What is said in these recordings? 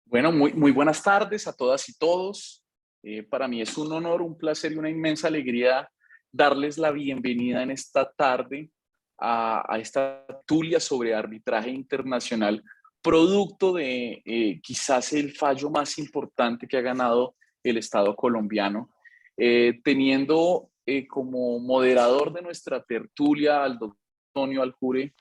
Bueno, muy buenas tardes a todas y todos. Para mí es un honor, un placer y una inmensa alegría darles la bienvenida en esta tarde a esta tertulia sobre arbitraje internacional, producto de quizás el fallo más importante que ha ganado el Estado colombiano, teniendo como moderador de nuestra tertulia al doctor Antonio Aljure,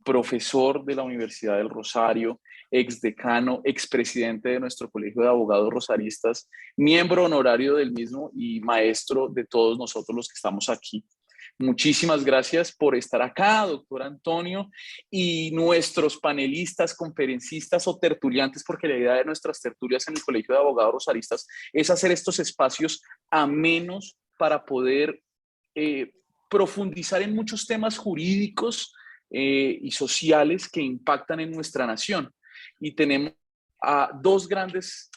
profesor de la Universidad del Rosario, exdecano, expresidente de nuestro Colegio de Abogados Rosaristas, miembro honorario del mismo y maestro de todos nosotros los que estamos aquí. Muchísimas gracias por estar acá, doctor Antonio, y nuestros panelistas, conferencistas o tertuliantes, porque la idea de nuestras tertulias en el Colegio de Abogados Rosaristas es hacer estos espacios amenos para poder profundizar en muchos temas jurídicos y sociales que impactan en nuestra nación. Y tenemos a dos grandes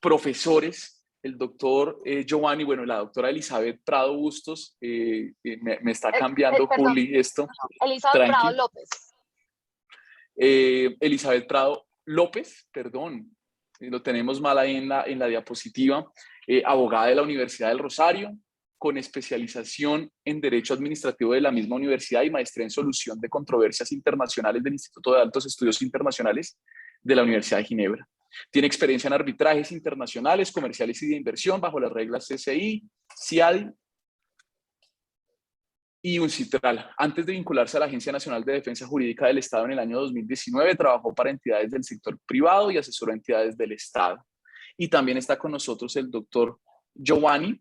profesores, el doctor Giovanni, bueno, la doctora Elizabeth Prado Bustos, me está cambiando, perdón, Juli, esto. Elizabeth Tranqui. Prado López. Elizabeth Prado López, perdón, lo tenemos mal ahí en la diapositiva, abogada de la Universidad del Rosario, con especialización en Derecho Administrativo de la misma universidad y maestría en Solución de Controversias Internacionales del Instituto de Altos Estudios Internacionales de la Universidad de Ginebra. Tiene experiencia en arbitrajes internacionales, comerciales y de inversión bajo las reglas CCI, CIADI y UNCITRAL. Antes de vincularse a la Agencia Nacional de Defensa Jurídica del Estado en el año 2019, trabajó para entidades del sector privado y asesoró a entidades del Estado. Y también está con nosotros el doctor Giovanni.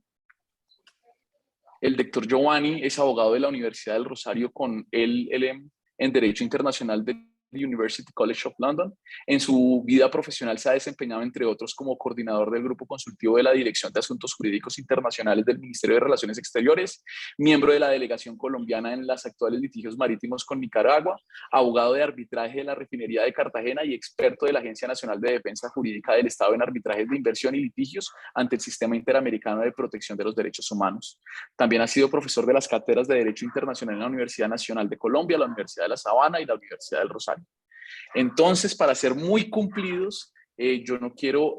El doctor Giovanni es abogado de la Universidad del Rosario con LLM en Derecho Internacional de University College of London. En su vida profesional se ha desempeñado, entre otros, como coordinador del Grupo Consultivo de la Dirección de Asuntos Jurídicos Internacionales del Ministerio de Relaciones Exteriores, miembro de la delegación colombiana en los actuales litigios marítimos con Nicaragua, abogado de arbitraje de la Refinería de Cartagena y experto de la Agencia Nacional de Defensa Jurídica del Estado en arbitrajes de inversión y litigios ante el Sistema Interamericano de Protección de los Derechos Humanos. También ha sido profesor de las cátedras de Derecho Internacional en la Universidad Nacional de Colombia, la Universidad de La Sabana y la Universidad del Rosario. Entonces, para ser muy cumplidos, yo no quiero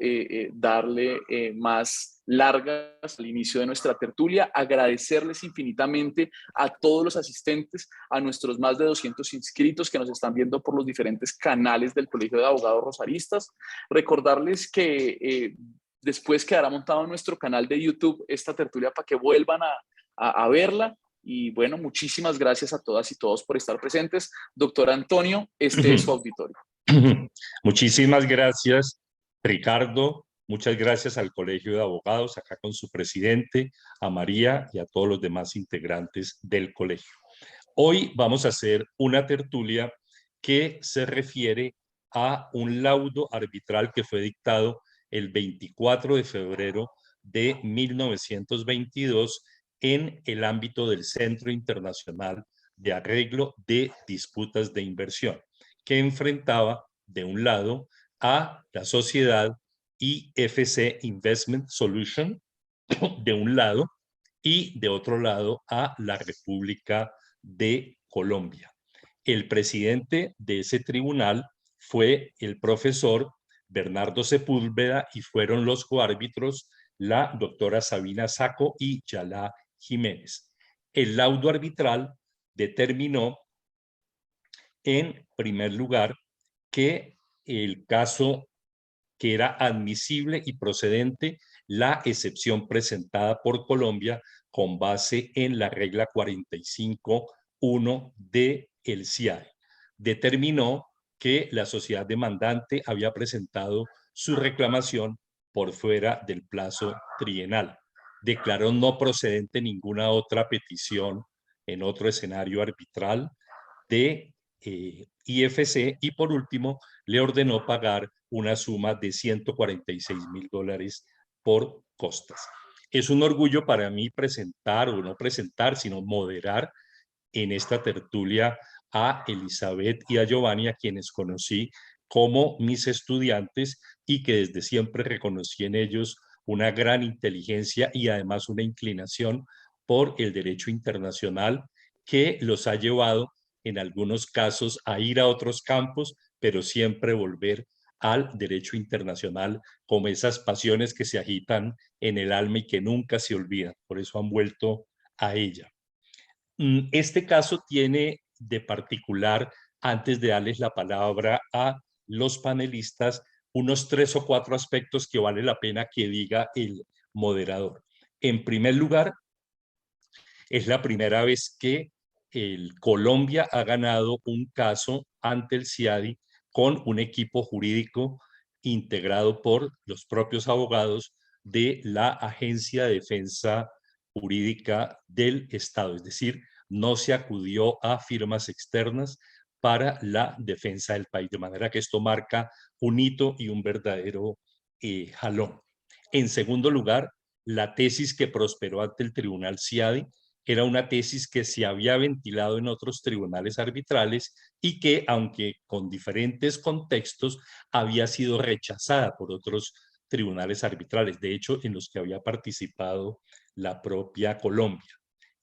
darle más largas al inicio de nuestra tertulia, agradecerles infinitamente a todos los asistentes, a nuestros más de 200 inscritos que nos están viendo por los diferentes canales del Colegio de Abogados Rosaristas, recordarles que después quedará montado en nuestro canal de YouTube esta tertulia para que vuelvan a verla. Y bueno, muchísimas gracias a todas y todos por estar presentes. Doctor Antonio, este es su auditorio. Muchísimas gracias, Ricardo. Muchas gracias al Colegio de Abogados, acá con su presidente, a María y a todos los demás integrantes del colegio. Hoy vamos a hacer una tertulia que se refiere a un laudo arbitral que fue dictado el 24 de febrero de 1922 en el ámbito del Centro Internacional de Arreglo de Disputas de Inversión, que enfrentaba de un lado a la sociedad IFC Investment Solution, de un lado, y de otro lado a la República de Colombia. El presidente de ese tribunal fue el profesor Bernardo Sepúlveda y fueron los coárbitros la doctora Sabina Saco y Yalá Jiménez. El laudo arbitral determinó, en primer lugar, que el caso que era admisible y procedente la excepción presentada por Colombia con base en la regla 45.1 del CIAE. Determinó que la sociedad demandante había presentado su reclamación por fuera del plazo trienal. Declaró no procedente ninguna otra petición en otro escenario arbitral de IFC y por último le ordenó pagar una suma de $146,000 por costas. Es un orgullo para mí presentar, o no presentar, sino moderar en esta tertulia a Elizabeth y a Giovanni, a quienes conocí como mis estudiantes y que desde siempre reconocí en ellos una gran inteligencia y además una inclinación por el derecho internacional que los ha llevado en algunos casos a ir a otros campos, pero siempre volver al derecho internacional, como esas pasiones que se agitan en el alma y que nunca se olvidan. Por eso han vuelto a ella. Este caso tiene de particular, antes de darles la palabra a los panelistas, unos 3 o 4 aspectos que vale la pena que diga el moderador. En primer lugar, es la primera vez que Colombia ha ganado un caso ante el CIADI con un equipo jurídico integrado por los propios abogados de la Agencia de Defensa Jurídica del Estado. Es decir, no se acudió a firmas externas para la defensa del país. De manera que esto marca un hito y un verdadero jalón. En segundo lugar, la tesis que prosperó ante el Tribunal CIADI era una tesis que se había ventilado en otros tribunales arbitrales y que, aunque con diferentes contextos, había sido rechazada por otros tribunales arbitrales, de hecho, en los que había participado la propia Colombia.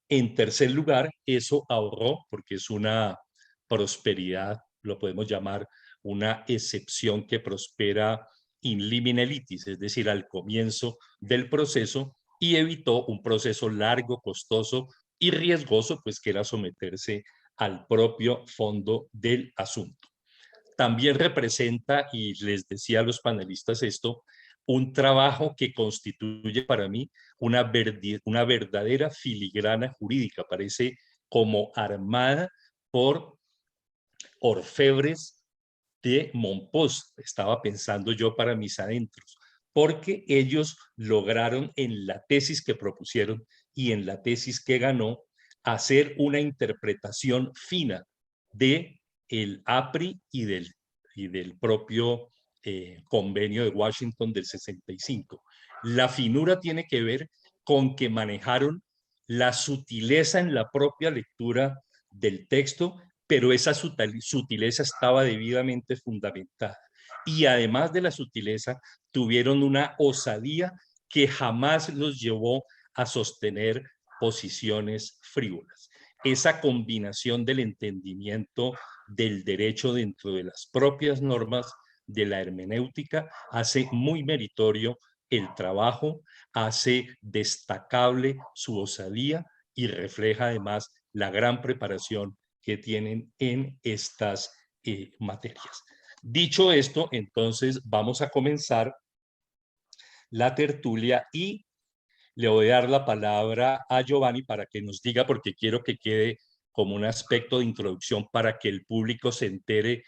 En tercer lugar, eso ahorró, porque es una prosperidad, lo podemos llamar una excepción que prospera in limine litis, es decir, al comienzo del proceso, y evitó un proceso largo, costoso y riesgoso, pues que era someterse al propio fondo del asunto. También representa, y les decía a los panelistas esto, un trabajo que constituye para mí una verdadera filigrana jurídica. Parece como armada por orfebres de Montpost, estaba pensando yo para mis adentros, porque ellos lograron en la tesis que propusieron y en la tesis que ganó hacer una interpretación fina de el APRI y del propio convenio de Washington del 65. La finura tiene que ver con que manejaron la sutileza en la propia lectura del texto, pero esa sutileza estaba debidamente fundamentada. Y además de la sutileza, tuvieron una osadía que jamás los llevó a sostener posiciones frívolas. Esa combinación del entendimiento del derecho dentro de las propias normas de la hermenéutica hace muy meritorio el trabajo, hace destacable su osadía y refleja además la gran preparación que tienen en estas materias. Dicho esto, entonces vamos a comenzar la tertulia y le voy a dar la palabra a Giovanni para que nos diga, porque quiero que quede como un aspecto de introducción para que el público se entere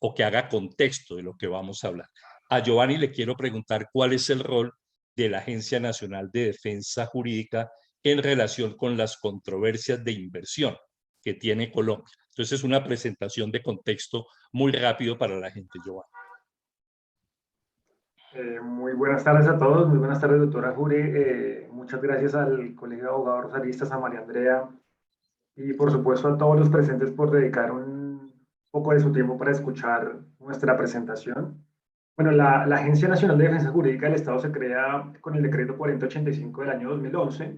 o que haga contexto de lo que vamos a hablar. A Giovanni le quiero preguntar cuál es el rol de la Agencia Nacional de Defensa Jurídica en relación con las controversias de inversión que tiene Colombia. Entonces es una presentación de contexto muy rápido para la gente, Giovanni. Muy buenas tardes a todos, muy buenas tardes, doctora Jure. Muchas gracias al Colegio de Abogados Rosalistas, a María Andrea y por supuesto a todos los presentes por dedicar un poco de su tiempo para escuchar nuestra presentación. Bueno, la Agencia Nacional de Defensa Jurídica del Estado se crea con el decreto 4085 del año 2011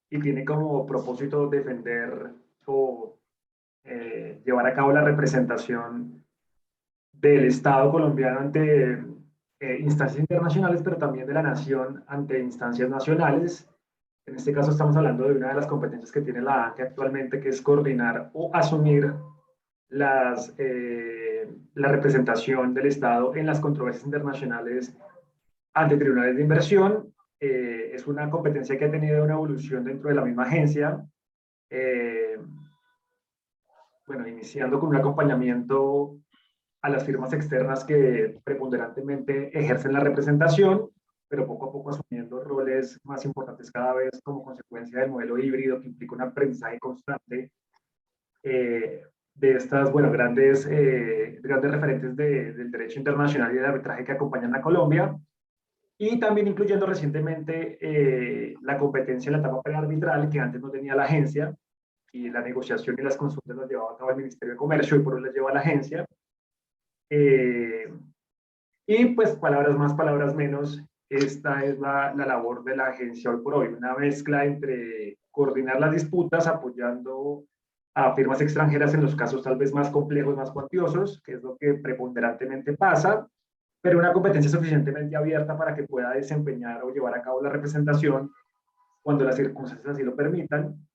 y tiene como propósito defender o llevar a cabo la representación del Estado colombiano ante instancias internacionales, pero también de la nación ante instancias nacionales. En este caso estamos hablando de una de las competencias que tiene la ANCE actualmente, que es coordinar o asumir la representación del Estado en las controversias internacionales ante tribunales de inversión. Es una competencia que ha tenido una evolución dentro de la misma agencia. Bueno, iniciando con un acompañamiento a las firmas externas que preponderantemente ejercen la representación, pero poco a poco asumiendo roles más importantes cada vez como consecuencia del modelo híbrido que implica un aprendizaje constante de estas, bueno, grandes referentes del derecho internacional y del arbitraje que acompañan a Colombia, y también incluyendo recientemente la competencia en la etapa prearbitral que antes no tenía la agencia, y la negociación y las consultas las llevaba a cabo el Ministerio de Comercio y por hoy las lleva a la agencia. Y pues palabras más, palabras menos, esta es la labor de la agencia hoy por hoy, una mezcla entre coordinar las disputas apoyando a firmas extranjeras en los casos tal vez más complejos, más cuantiosos, que es lo que preponderantemente pasa, pero una competencia suficientemente abierta para que pueda desempeñar o llevar a cabo la representación cuando las circunstancias así lo permitan,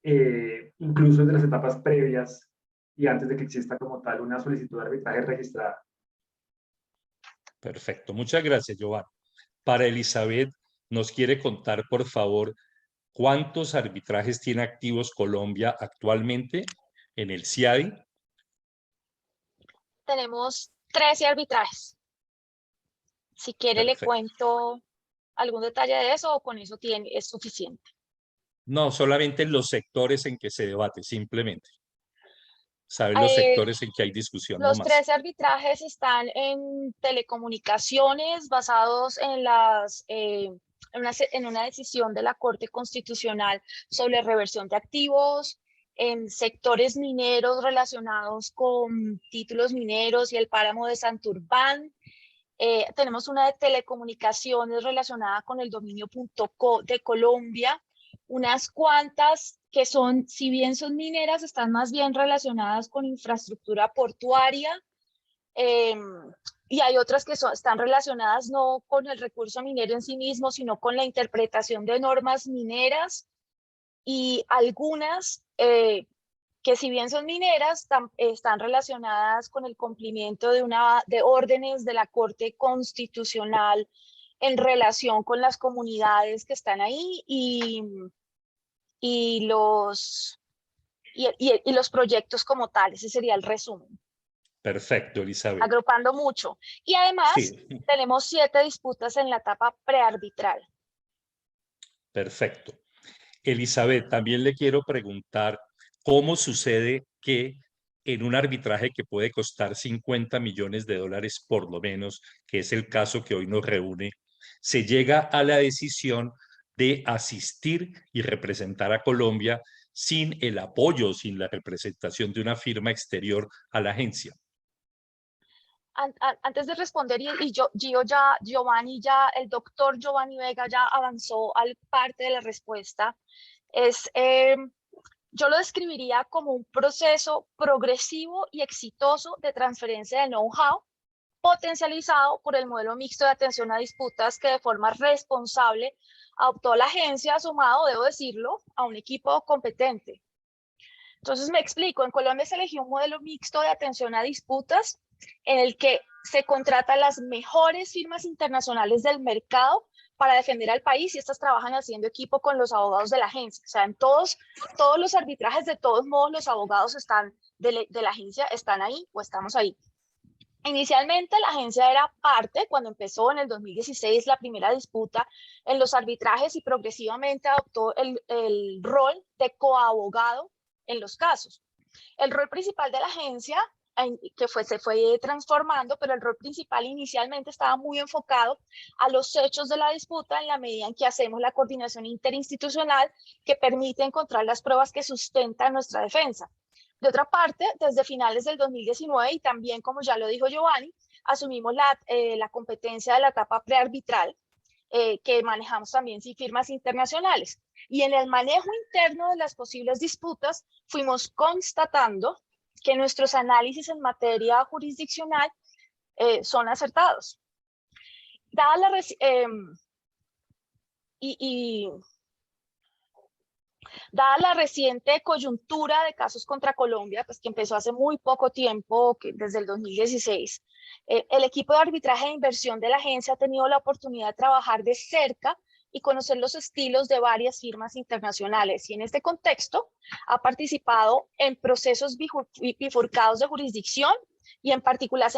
incluso desde las etapas previas y antes de que exista como tal una solicitud de arbitraje registrada. Perfecto, muchas gracias, Giovanni. Para Elizabeth, ¿nos quiere contar, por favor, cuántos arbitrajes tiene activos Colombia actualmente en el CIADI? Tenemos 13 arbitrajes. Si quiere, le Perfecto. cuento algún detalle de eso o con eso es suficiente. No, solamente en los sectores en que se debate, simplemente. Saber los sectores en que hay discusión, no Los más. 13 arbitrajes están en telecomunicaciones basados en una decisión de la Corte Constitucional sobre reversión de activos, en sectores mineros relacionados con títulos mineros y el páramo de Santurbán. Tenemos una de telecomunicaciones relacionada con el dominio.co de Colombia, unas cuantas que son, si bien son mineras, están más bien relacionadas con infraestructura portuaria, y hay otras que están relacionadas no con el recurso minero en sí mismo, sino con la interpretación de normas mineras, y algunas que si bien son mineras, están relacionadas con el cumplimiento de órdenes de la Corte Constitucional en relación con las comunidades que están ahí y los proyectos como tal. Ese sería el resumen. Perfecto, Elizabeth. Agrupando mucho. Y además Sí. tenemos 7 disputas en la etapa prearbitral. Perfecto. Elizabeth, también le quiero preguntar cómo sucede que en un arbitraje que puede costar 50 millones de dólares por lo menos, que es el caso que hoy nos reúne, se llega a la decisión de asistir y representar a Colombia sin el apoyo, sin la representación de una firma exterior a la agencia. Antes de responder, el doctor Giovanni Vega ya avanzó al parte de la respuesta. Yo lo describiría como un proceso progresivo y exitoso de transferencia de know-how, potencializado por el modelo mixto de atención a disputas que de forma responsable adoptó la agencia, sumado, debo decirlo, a un equipo competente. Entonces me explico, en Colombia se eligió un modelo mixto de atención a disputas en el que se contratan las mejores firmas internacionales del mercado para defender al país, y estas trabajan haciendo equipo con los abogados de la agencia. O sea, en todos los arbitrajes, de todos modos, los abogados de la agencia están ahí o estamos ahí. Inicialmente la agencia era parte, cuando empezó en el 2016 la primera disputa en los arbitrajes, y progresivamente adoptó el rol de coabogado en los casos. El rol principal de la agencia, se fue transformando, pero el rol principal inicialmente estaba muy enfocado a los hechos de la disputa, en la medida en que hacemos la coordinación interinstitucional que permite encontrar las pruebas que sustentan nuestra defensa. De otra parte, desde finales del 2019, y también, como ya lo dijo Giovanni, asumimos la competencia de la etapa prearbitral, que manejamos también sin firmas internacionales. Y en el manejo interno de las posibles disputas, fuimos constatando que nuestros análisis en materia jurisdiccional son acertados. Dada la reciente coyuntura de casos contra Colombia, pues que empezó hace muy poco tiempo, desde el 2016, el equipo de arbitraje de inversión de la agencia ha tenido la oportunidad de trabajar de cerca y conocer los estilos de varias firmas internacionales. Y en este contexto ha participado en procesos bifurcados de jurisdicción, y en particular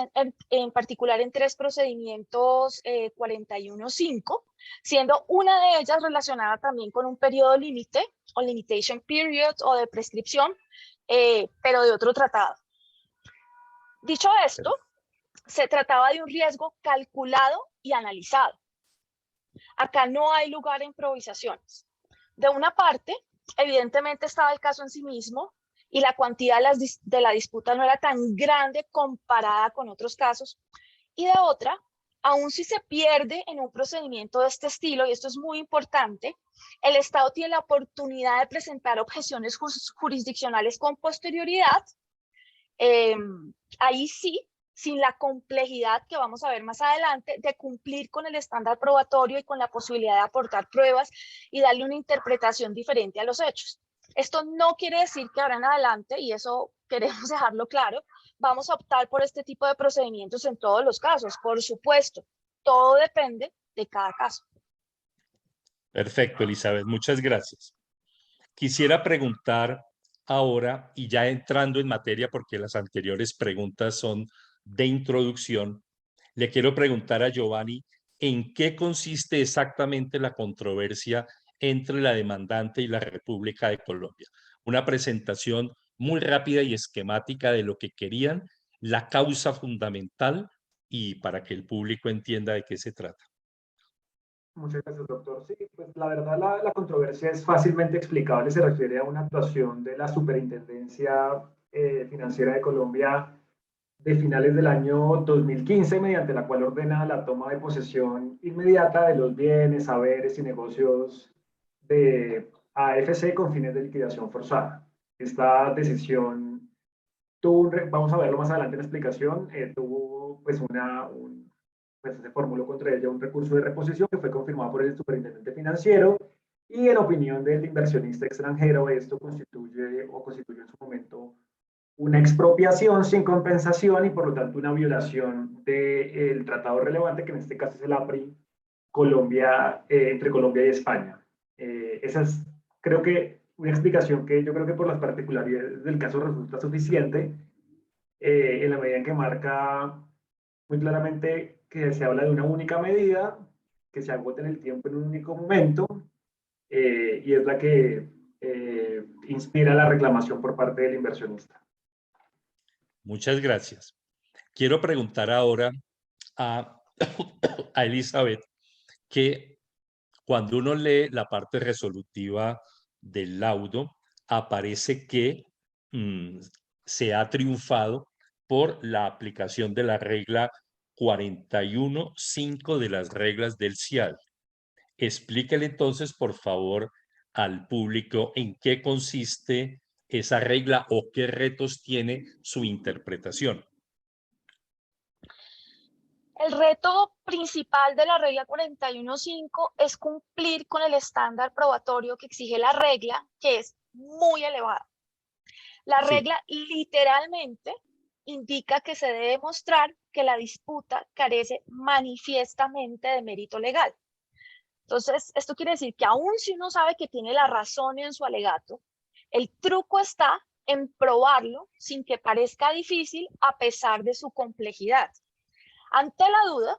en 3 procedimientos 41.5, siendo una de ellas relacionada también con un periodo límite o limitation period o de prescripción, pero de otro tratado. Dicho esto, se trataba de un riesgo calculado y analizado. Acá no hay lugar a improvisaciones. De una parte, evidentemente estaba el caso en sí mismo, y la cuantía de la disputa no era tan grande comparada con otros casos, y de otra, Aún si se pierde en un procedimiento de este estilo, y esto es muy importante, el Estado tiene la oportunidad de presentar objeciones jurisdiccionales con posterioridad. Ahí sí, sin la complejidad que vamos a ver más adelante, de cumplir con el estándar probatorio y con la posibilidad de aportar pruebas y darle una interpretación diferente a los hechos. Esto no quiere decir que ahora en adelante, y eso queremos dejarlo claro, vamos a optar por este tipo de procedimientos en todos los casos. Por supuesto, todo depende de cada caso. Perfecto, Elizabeth, muchas gracias. Quisiera preguntar ahora, y ya entrando en materia, porque las anteriores preguntas son de introducción, le quiero preguntar a Giovanni en qué consiste exactamente la controversia entre la demandante y la República de Colombia. Una presentación muy rápida y esquemática de lo que querían, la causa fundamental y para que el público entienda de qué se trata. Muchas gracias, doctor. Sí, pues la verdad la controversia es fácilmente explicable. Se refiere a una actuación de la Superintendencia Financiera de Colombia de finales del año 2015, mediante la cual ordena la toma de posesión inmediata de los bienes, saberes y negocios de AFC con fines de liquidación forzada. Esta decisión tuvo, vamos a verlo más adelante en la explicación, tuvo pues pues se formuló contra ella un recurso de reposición que fue confirmado por el superintendente financiero y en opinión del inversionista extranjero esto constituyó en su momento una expropiación sin compensación y por lo tanto una violación del tratado relevante que en este caso es el APRI Colombia, entre Colombia y España. Esa es, creo que, una explicación que yo creo que por las particularidades del caso resulta suficiente en la medida en que marca muy claramente que se habla de una única medida que se agota en el tiempo en un único momento y es la que inspira la reclamación por parte del inversionista. Muchas gracias. Quiero preguntar ahora a, a Elizabeth que cuando uno lee la parte resolutiva del laudo, aparece que se ha triunfado por la aplicación de la regla 41.5 de las reglas del CIAL. Explíquele entonces, por favor, al público en qué consiste esa regla o qué retos tiene su interpretación. El reto principal de la regla 41.5 es cumplir con el estándar probatorio que exige la regla, que es muy elevado. La regla literalmente indica que se debe demostrar que la disputa carece manifiestamente de mérito legal. Entonces, esto quiere decir que aun si uno sabe que tiene la razón en su alegato, el truco está en probarlo sin que parezca difícil a pesar de su complejidad. Ante la duda,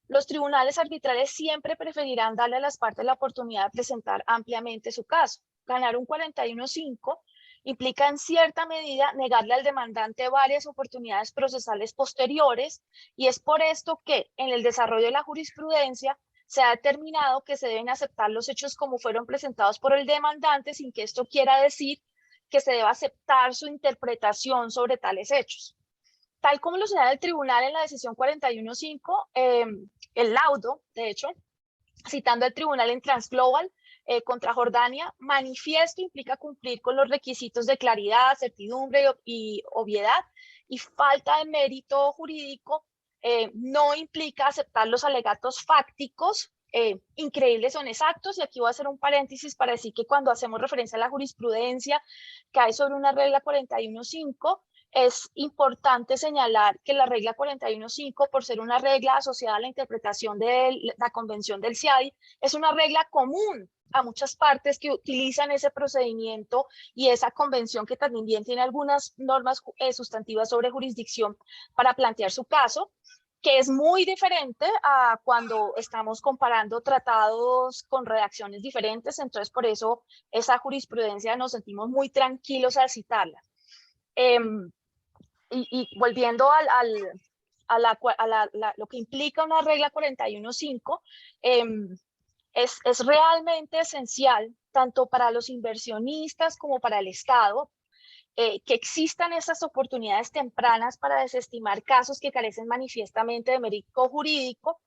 los tribunales arbitrales siempre preferirán darle a las partes la oportunidad de presentar ampliamente su caso. Ganar un 41.5 implica en cierta medida negarle al demandante varias oportunidades procesales posteriores y es por esto que en el desarrollo de la jurisprudencia se ha determinado que se deben aceptar los hechos como fueron presentados por el demandante sin que esto quiera decir que se deba aceptar su interpretación sobre tales hechos. Tal como lo señala el tribunal en la decisión 41.5, el laudo, de hecho, citando al tribunal en Transglobal contra Jordania, manifiesto implica cumplir con los requisitos de claridad, certidumbre y obviedad, y falta de mérito jurídico no implica aceptar los alegatos fácticos increíbles o inexactos. Y aquí voy a hacer un paréntesis para decir que cuando hacemos referencia a la jurisprudencia que hay sobre una regla 41.5, es importante señalar que la regla 41.5, por ser una regla asociada a la interpretación de la Convención del CIADI, es una regla común a muchas partes que utilizan ese procedimiento y esa convención que también tiene algunas normas sustantivas sobre jurisdicción para plantear su caso, que es muy diferente a cuando estamos comparando tratados con redacciones diferentes. Entonces, por eso esa jurisprudencia nos sentimos muy tranquilos al citarla. Y volviendo a lo que implica una regla 41.5, es realmente esencial, tanto para los inversionistas como para el Estado, que existan esas oportunidades tempranas para desestimar casos que carecen manifiestamente de mérito jurídico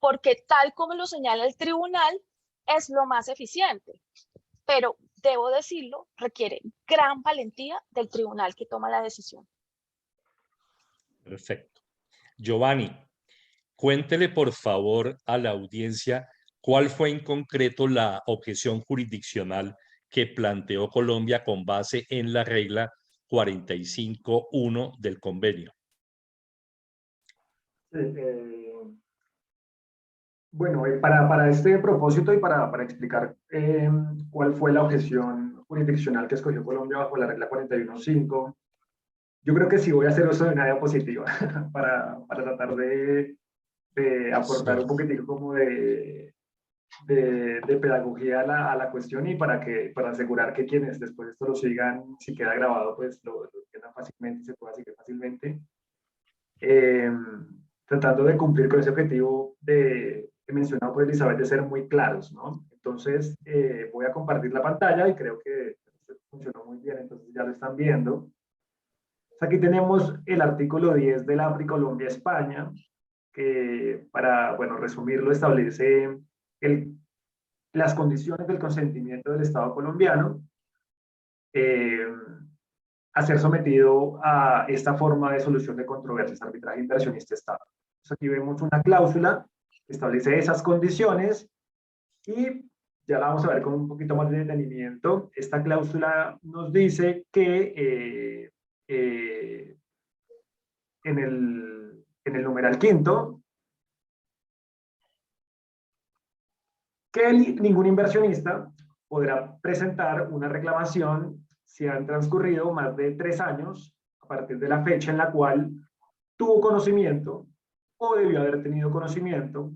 porque tal como lo señala el tribunal, es lo más eficiente. Pero, debo decirlo, requiere gran valentía del tribunal que toma la decisión. Perfecto. Giovanni, cuéntele por favor a la audiencia cuál fue en concreto la objeción jurisdiccional que planteó Colombia con base en la regla 45.1 del convenio. Sí, bueno, para este propósito y para explicar cuál fue la objeción jurisdiccional que escogió Colombia bajo la regla 41.5, yo creo que sí voy a hacer uso de una diapositiva para tratar de aportar un poquitico como de pedagogía a la cuestión y para asegurar que quienes después esto lo sigan, si queda grabado, pues lo entiendan fácilmente, se pueda seguir fácilmente. Tratando de cumplir con ese objetivo mencionado por Elizabeth de ser muy claros, ¿no? Entonces, voy a compartir la pantalla y creo que funcionó muy bien, entonces ya lo están viendo. Aquí tenemos el artículo 10 de la APRI Colombia-España, que para, bueno, resumirlo, establece las condiciones del consentimiento del Estado colombiano a ser sometido a esta forma de solución de controversias, arbitraje inversionista-Estado. Entonces aquí vemos una cláusula que establece esas condiciones y ya la vamos a ver con un poquito más de detenimiento. Esta cláusula nos dice que en el numeral quinto, que ningún inversionista podrá presentar una reclamación si han transcurrido más de 3 años a partir de la fecha en la cual tuvo conocimiento o debió haber tenido conocimiento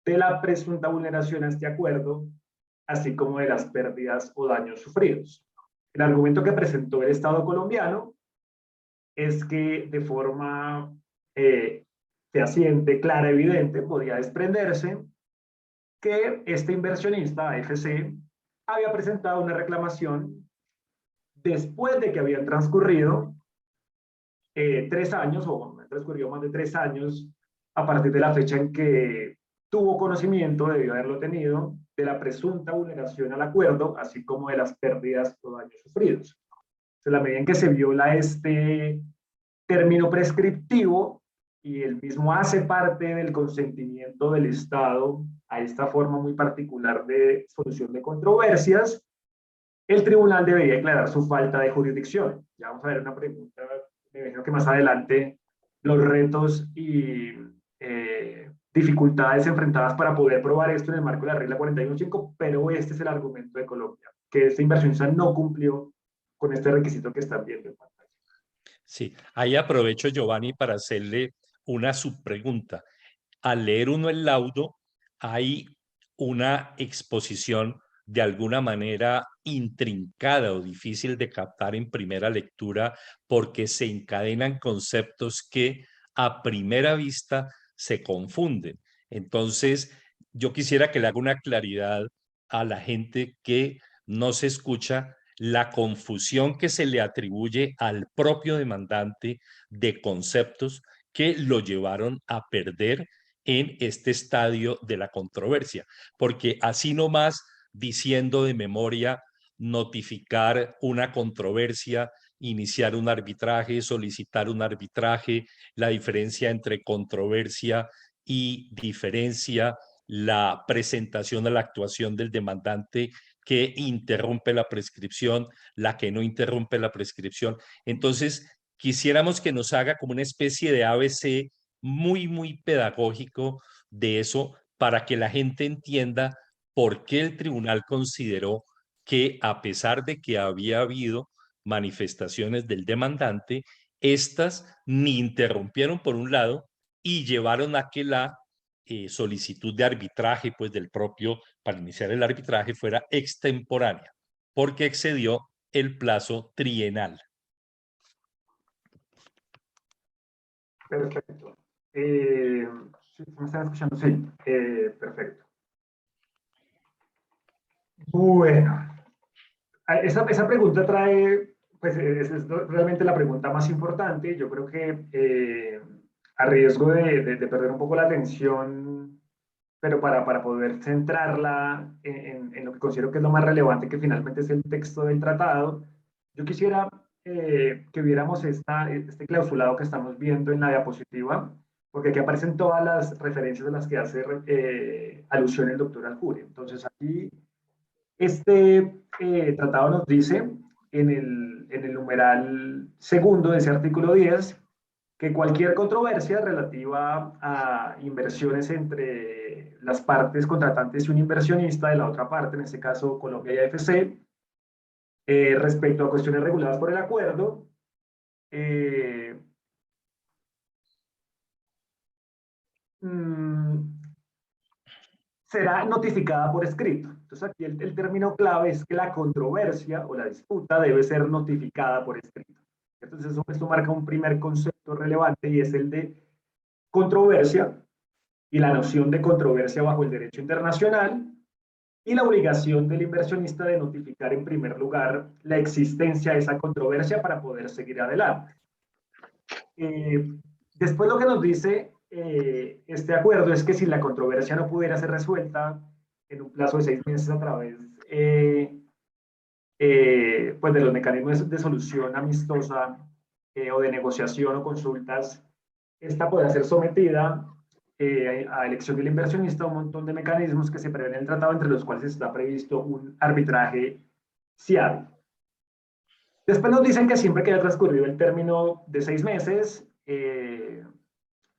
de la presunta vulneración a este acuerdo, así como de las pérdidas o daños sufridos. El argumento que presentó el Estado colombiano es que de forma fehaciente, clara, evidente, podía desprenderse que este inversionista, AFC, había presentado una reclamación después de que habían transcurrido 3 años, o transcurrió más de 3 años, a partir de la fecha en que tuvo conocimiento, debió haberlo tenido, de la presunta vulneración al acuerdo, así como de las pérdidas o daños sufridos. En la medida en que se viola este término prescriptivo y el mismo hace parte del consentimiento del Estado a esta forma muy particular de solución de controversias, el tribunal debería declarar su falta de jurisdicción. Ya vamos a ver una pregunta, me imagino que más adelante, los retos y dificultades enfrentadas para poder probar esto en el marco de la regla 41.5, pero este es el argumento de Colombia, que esta inversionista no cumplió con este requisito que están viendo en pantalla. Sí, ahí aprovecho, Giovanni, para hacerle una subpregunta. Al leer uno el laudo, hay una exposición de alguna manera intrincada o difícil de captar en primera lectura porque se encadenan conceptos que a primera vista se confunden. Entonces, yo quisiera que le haga una claridad a la gente que no se escucha la confusión que se le atribuye al propio demandante de conceptos que lo llevaron a perder en este estadio de la controversia, porque así nomás diciendo de memoria, notificar una controversia, iniciar un arbitraje, solicitar un arbitraje, la diferencia entre controversia y diferencia, la presentación a la actuación del demandante que interrumpe la prescripción, la que no interrumpe la prescripción. Entonces, quisiéramos que nos haga como una especie de ABC muy pedagógico de eso para que la gente entienda por qué el tribunal consideró que a pesar de que había habido manifestaciones del demandante, estas ni interrumpieron por un lado y llevaron a que la solicitud de arbitraje pues del propio para iniciar el arbitraje fuera extemporánea porque excedió el plazo trienal. Perfecto. ¿Sí, ¿me están escuchando? Sí, perfecto. Bueno, esa pregunta trae, pues es realmente la pregunta más importante. Yo creo que a riesgo de perder un poco la atención pero para poder centrarla en lo que considero que es lo más relevante, que finalmente es el texto del tratado, yo quisiera que viéramos este clausulado que estamos viendo en la diapositiva, porque aquí aparecen todas las referencias a las que hace alusión el doctor Aljure. Entonces, aquí este tratado nos dice en el numeral segundo de ese artículo 10 que cualquier controversia relativa a inversiones entre las partes contratantes y un inversionista de la otra parte, en este caso Colombia y AFC, respecto a cuestiones reguladas por el acuerdo, será notificada por escrito. Entonces aquí el término clave es que la controversia o la disputa debe ser notificada por escrito. Entonces esto marca un primer concepto relevante y es el de controversia y la noción de controversia bajo el derecho internacional y la obligación del inversionista de notificar en primer lugar la existencia de esa controversia para poder seguir adelante. Después lo que nos dice este acuerdo es que si la controversia no pudiera ser resuelta en un plazo de 6 meses a través pues de los mecanismos de solución amistosa o de negociación o consultas, esta podrá ser sometida a elección del inversionista, un montón de mecanismos que se prevén en el tratado, entre los cuales está previsto un arbitraje CIAD. Después nos dicen que siempre que haya transcurrido el término de 6 meses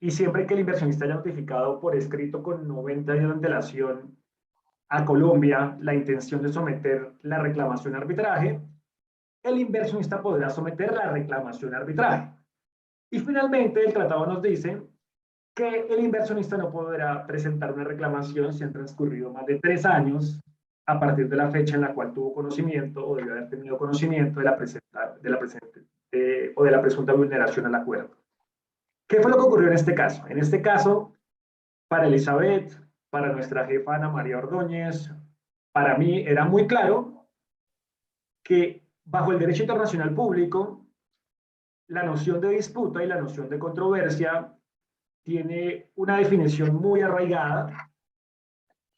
y siempre que el inversionista haya notificado por escrito con 90 días de antelación a Colombia la intención de someter la reclamación a arbitraje, el inversionista podrá someter la reclamación a arbitraje. Y finalmente el tratado nos dice que el inversionista no podrá presentar una reclamación si han transcurrido más de 3 años a partir de la fecha en la cual tuvo conocimiento o debió haber tenido conocimiento de la presunta vulneración al acuerdo. ¿Qué fue lo que ocurrió en este caso? En este caso, para Elizabeth, para nuestra jefa Ana María Ordóñez, para mí era muy claro que bajo el derecho internacional público, la noción de disputa y la noción de controversia tiene una definición muy arraigada,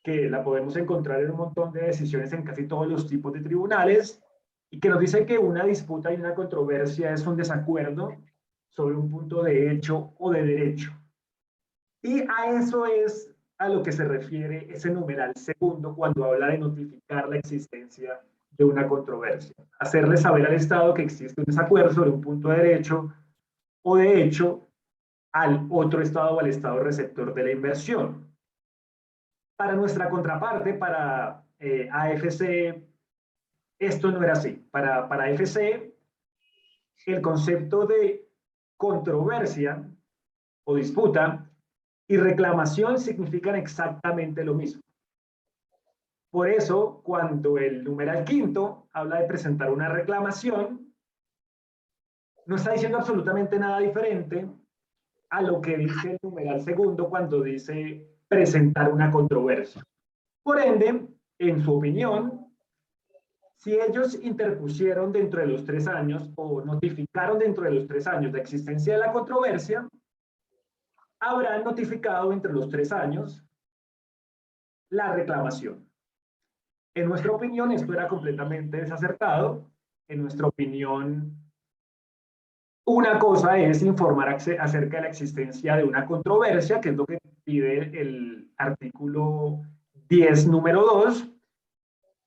que la podemos encontrar en un montón de decisiones en casi todos los tipos de tribunales, y que nos dice que una disputa y una controversia es un desacuerdo sobre un punto de hecho o de derecho. Y a eso es a lo que se refiere ese numeral segundo cuando habla de notificar la existencia de una controversia. Hacerle saber al Estado que existe un desacuerdo sobre un punto de derecho o de hecho al otro Estado o al Estado receptor de la inversión. Para nuestra contraparte, para AFC, esto no era así. Para AFC, el concepto de controversia o disputa y reclamación significan exactamente lo mismo. Por eso, cuando el numeral quinto habla de presentar una reclamación, no está diciendo absolutamente nada diferente a lo que dice el numeral segundo cuando dice presentar una controversia. Por ende, en su opinión, si ellos interpusieron dentro de los 3 años o notificaron dentro de los 3 años la existencia de la controversia, habrán notificado entre los 3 años la reclamación. En nuestra opinión, esto era completamente desacertado. En nuestra opinión, una cosa es informar acerca de la existencia de una controversia, que es lo que pide el artículo 10, número 2,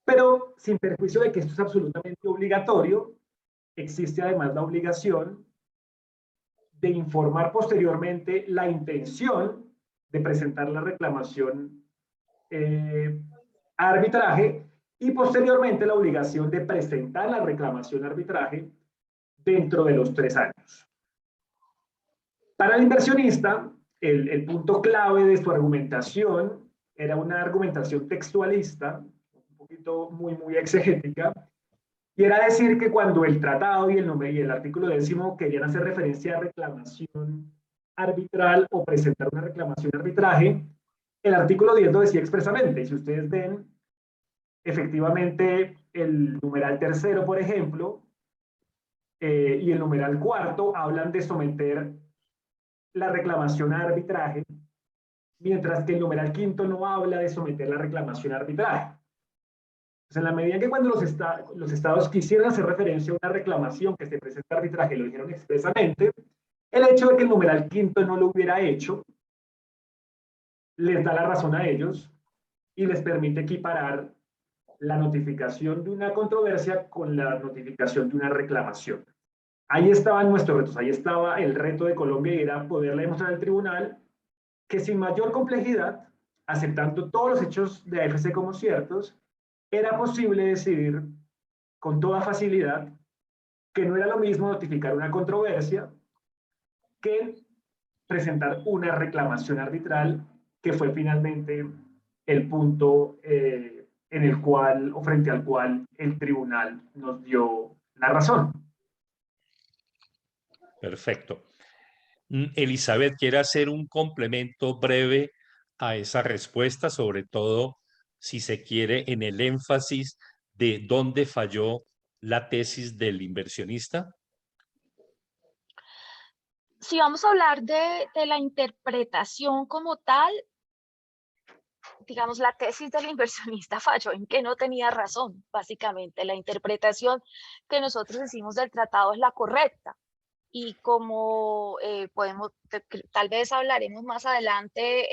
pero sin perjuicio de que esto es absolutamente obligatorio, existe además la obligación de informar posteriormente la intención de presentar la reclamación a arbitraje y posteriormente la obligación de presentar la reclamación a arbitraje dentro de los 3 años. Para el inversionista, el punto clave de su argumentación era una argumentación textualista, un poquito muy exegética, y era decir que cuando el tratado y el artículo 10 querían hacer referencia a reclamación arbitral o presentar una reclamación a arbitraje, el artículo 10 lo decía expresamente. Y si ustedes ven, efectivamente, el numeral tercero, por ejemplo, y el numeral cuarto hablan de someter la reclamación a arbitraje mientras que el numeral quinto no habla de someter la reclamación a arbitraje. Pues en la medida en que cuando los estados quisieran hacer referencia a una reclamación que se presenta a arbitraje, lo dijeron expresamente, el hecho de que el numeral quinto no lo hubiera hecho, les da la razón a ellos y les permite equiparar la notificación de una controversia con la notificación de una reclamación. Ahí estaban nuestros retos, ahí estaba el reto de Colombia y era poderle demostrar al tribunal que sin mayor complejidad, aceptando todos los hechos de AFC como ciertos, era posible decidir con toda facilidad que no era lo mismo notificar una controversia que presentar una reclamación arbitral, que fue finalmente el punto en el cual, o frente al cual, el tribunal nos dio la razón. Perfecto. Elizabeth, ¿quiere hacer un complemento breve a esa respuesta, sobre todo si se quiere en el énfasis de dónde falló la tesis del inversionista? Si vamos a hablar de la interpretación como tal, digamos, la tesis del inversionista falló en que no tenía razón, básicamente. La interpretación que nosotros hicimos del tratado es la correcta. Y como tal vez hablaremos más adelante,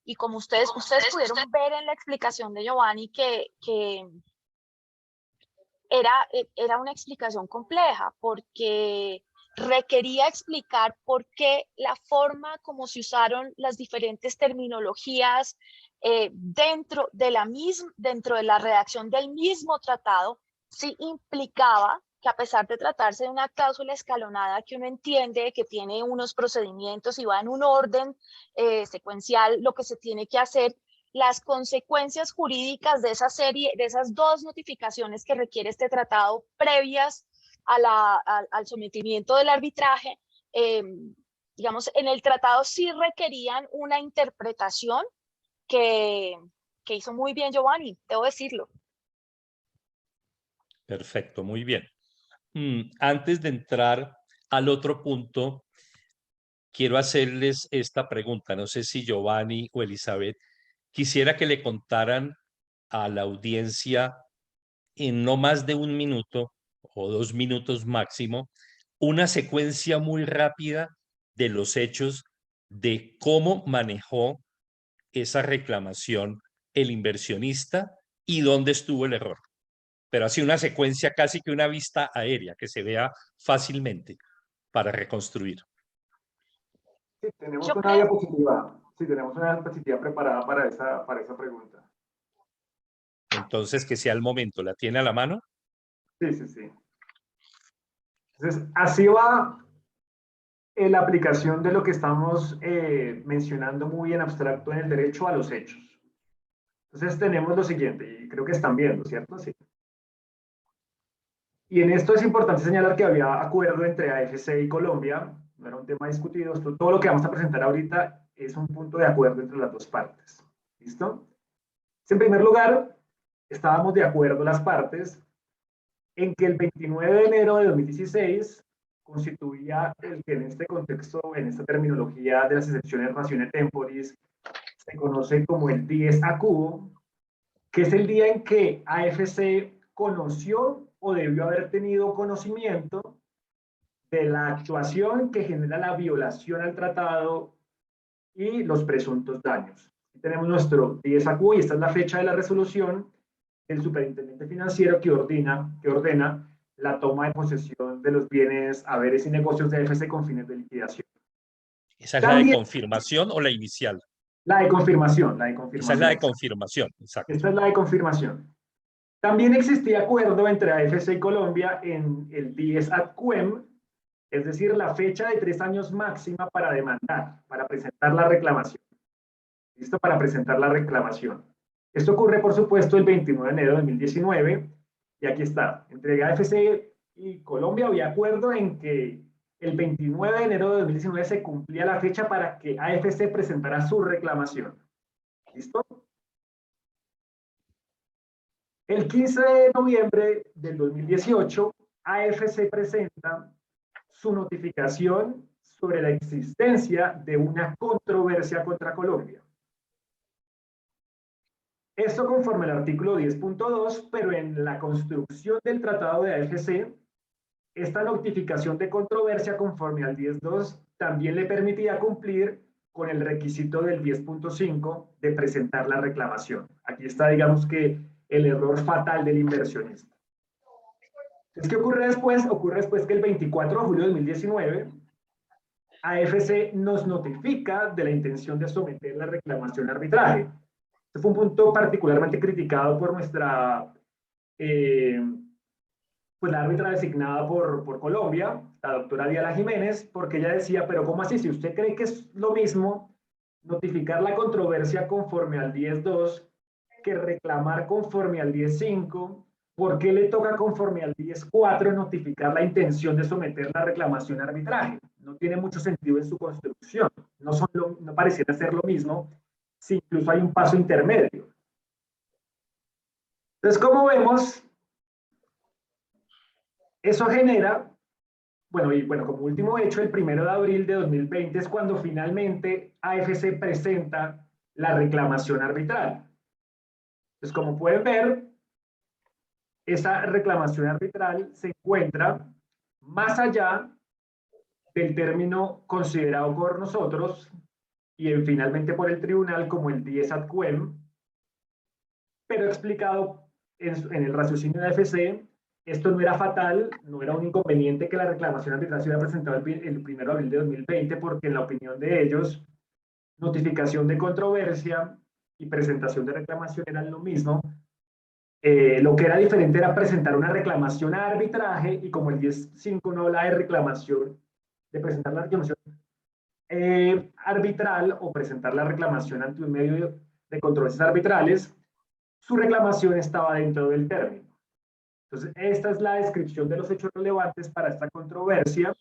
y como ustedes pudieron ver en la explicación de Giovanni, que era una explicación compleja, porque requería explicar por qué la forma como se usaron las diferentes terminologías dentro de la redacción del mismo tratado, sí implicaba que, a pesar de tratarse de una cláusula escalonada que uno entiende que tiene unos procedimientos y va en un orden secuencial, lo que se tiene que hacer, las consecuencias jurídicas de esa serie, de esas dos notificaciones que requiere este tratado previas al sometimiento del arbitraje, digamos, en el tratado sí requerían una interpretación que hizo muy bien Giovanni, debo decirlo. Perfecto, muy bien. Antes de entrar al otro punto, quiero hacerles esta pregunta. No sé si Giovanni o Elizabeth quisiera que le contaran a la audiencia en no más de 1 minuto o 2 minutos máximo, una secuencia muy rápida de los hechos de cómo manejó esa reclamación el inversionista y dónde estuvo el error. Pero así una secuencia, casi que una vista aérea, que se vea fácilmente para reconstruir. Sí, tenemos una diapositiva. Sí, tenemos una diapositiva preparada para esa pregunta. Entonces, que sea el momento. ¿La tiene a la mano? Sí, sí, sí. Entonces, así va la aplicación de lo que estamos mencionando muy en abstracto en el derecho a los hechos. Entonces, tenemos lo siguiente, y creo que están viendo, ¿cierto? Sí. Y en esto es importante señalar que había acuerdo entre AFC y Colombia, no era un tema discutido. Todo lo que vamos a presentar ahorita es un punto de acuerdo entre las dos partes. ¿Listo? En primer lugar, estábamos de acuerdo las partes en que el 29 de enero de 2016 constituía el que en este contexto, en esta terminología de las excepciones ratione temporis, se conoce como el dies a cubo, que es el día en que AFC conoció o debió haber tenido conocimiento de la actuación que genera la violación al tratado y los presuntos daños. Aquí tenemos nuestro dies a cubo y esta es la fecha de la resolución del superintendente financiero que ordena la toma de posesión de los bienes, haberes y negocios de AFC con fines de liquidación. ¿Esa es También, la de confirmación o la inicial? la de confirmación, la de confirmación. Esa es la de confirmación, exacto. Esta es la de confirmación. También existía acuerdo entre AFC y Colombia en el dies ad quem, es decir, la fecha de 3 años máxima para demandar, para presentar la reclamación. ¿Listo? Para presentar la reclamación. Esto ocurre, por supuesto, el 29 de enero de 2019, y aquí está. Entre AFC y Colombia había acuerdo en que el 29 de enero de 2019 se cumplía la fecha para que AFC presentara su reclamación. ¿Listo? El 15 de noviembre del 2018, AFC presenta su notificación, sobre la existencia de una controversia contra Colombia. Esto conforme al artículo 10.2, pero en la construcción del Tratado de AFC, esta notificación de controversia conforme al 10.2 también le permitía cumplir con el requisito del 10.5 de presentar la reclamación. Aquí está, digamos que, el error fatal del inversionista. Entonces, ¿qué ocurre después? Ocurre después que el 24 de julio de 2019, AFC nos notifica de la intención de someter la reclamación a arbitraje. Este fue un punto particularmente criticado por nuestra, pues la árbitra designada por Colombia, la doctora Diala Jiménez, porque ella decía, pero ¿cómo así? Si usted cree que es lo mismo notificar la controversia conforme al 10.2 que reclamar conforme al 10.5, ¿por qué le toca conforme al 10.4 notificar la intención de someter la reclamación a arbitraje? No tiene mucho sentido en su construcción. No pareciera ser lo mismo si incluso hay un paso intermedio. Entonces, como vemos, eso genera, como último hecho, el 1 de abril de 2020 es cuando finalmente AFC presenta la reclamación arbitral. Entonces, como pueden ver, esa reclamación arbitral se encuentra más allá del término considerado por nosotros y finalmente por el tribunal como el 10 ad quem, pero explicado en el raciocinio de AFC. Esto no era fatal, no era un inconveniente que la reclamación arbitral se hubiera presentado el 1 de abril de 2020, porque en la opinión de ellos, notificación de controversia y presentación de reclamación eran lo mismo. Lo que era diferente era presentar una reclamación a arbitraje, y como el 10.5 no habla de reclamación, de presentar la reclamación arbitral o presentar la reclamación ante un medio de controversias arbitrales, su reclamación estaba dentro del término. Entonces, esta es la descripción de los hechos relevantes para esta controversia.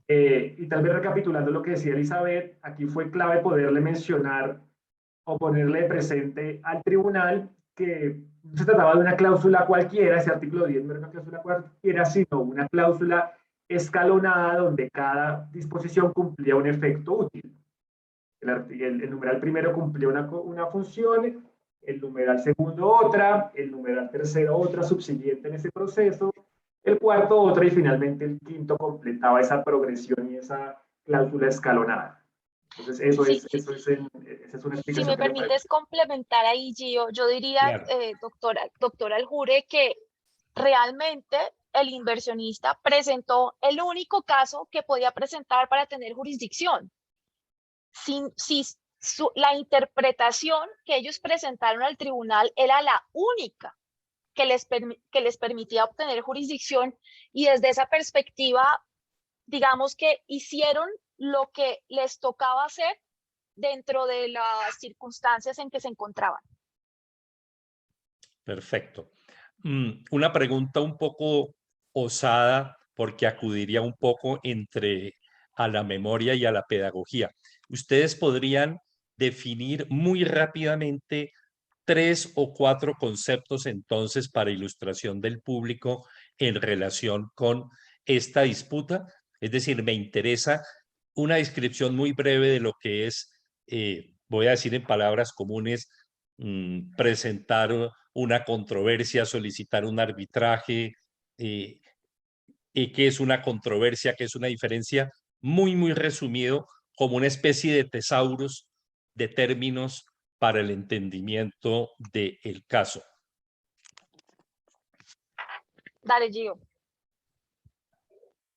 Y tal vez recapitulando lo que decía Elizabeth, aquí fue clave poderle mencionar o ponerle presente al tribunal que no se trataba de una cláusula cualquiera, ese artículo 10 no era una cláusula cualquiera, sino una cláusula escalonada donde cada disposición cumplía un efecto útil. El numeral primero cumplía una función, el numeral segundo otra, el numeral tercero otra subsiguiente en ese proceso, el cuarto otra, y finalmente el quinto completaba esa progresión y esa cláusula escalonada. Entonces, esa es una explicación. Si me permites complementar ahí, Gio, yo diría, claro. doctora Aljure, que realmente el inversionista presentó el único caso que podía presentar para tener jurisdicción. La interpretación que ellos presentaron al tribunal era la única que les permitía obtener jurisdicción, y desde esa perspectiva, digamos que hicieron lo que les tocaba hacer dentro de las circunstancias en que se encontraban. Perfecto. Una pregunta un poco osada, porque acudiría un poco a la memoria y a la pedagogía. ¿Ustedes podrían definir muy rápidamente 3 o 4 conceptos entonces para ilustración del público en relación con esta disputa? Es decir, me interesa una descripción muy breve de lo que es, voy a decir en palabras comunes, presentar una controversia, solicitar un arbitraje, qué es una controversia, qué es una diferencia, muy, muy resumido, como una especie de tesaurus de términos para el entendimiento del caso. Dale, Gio.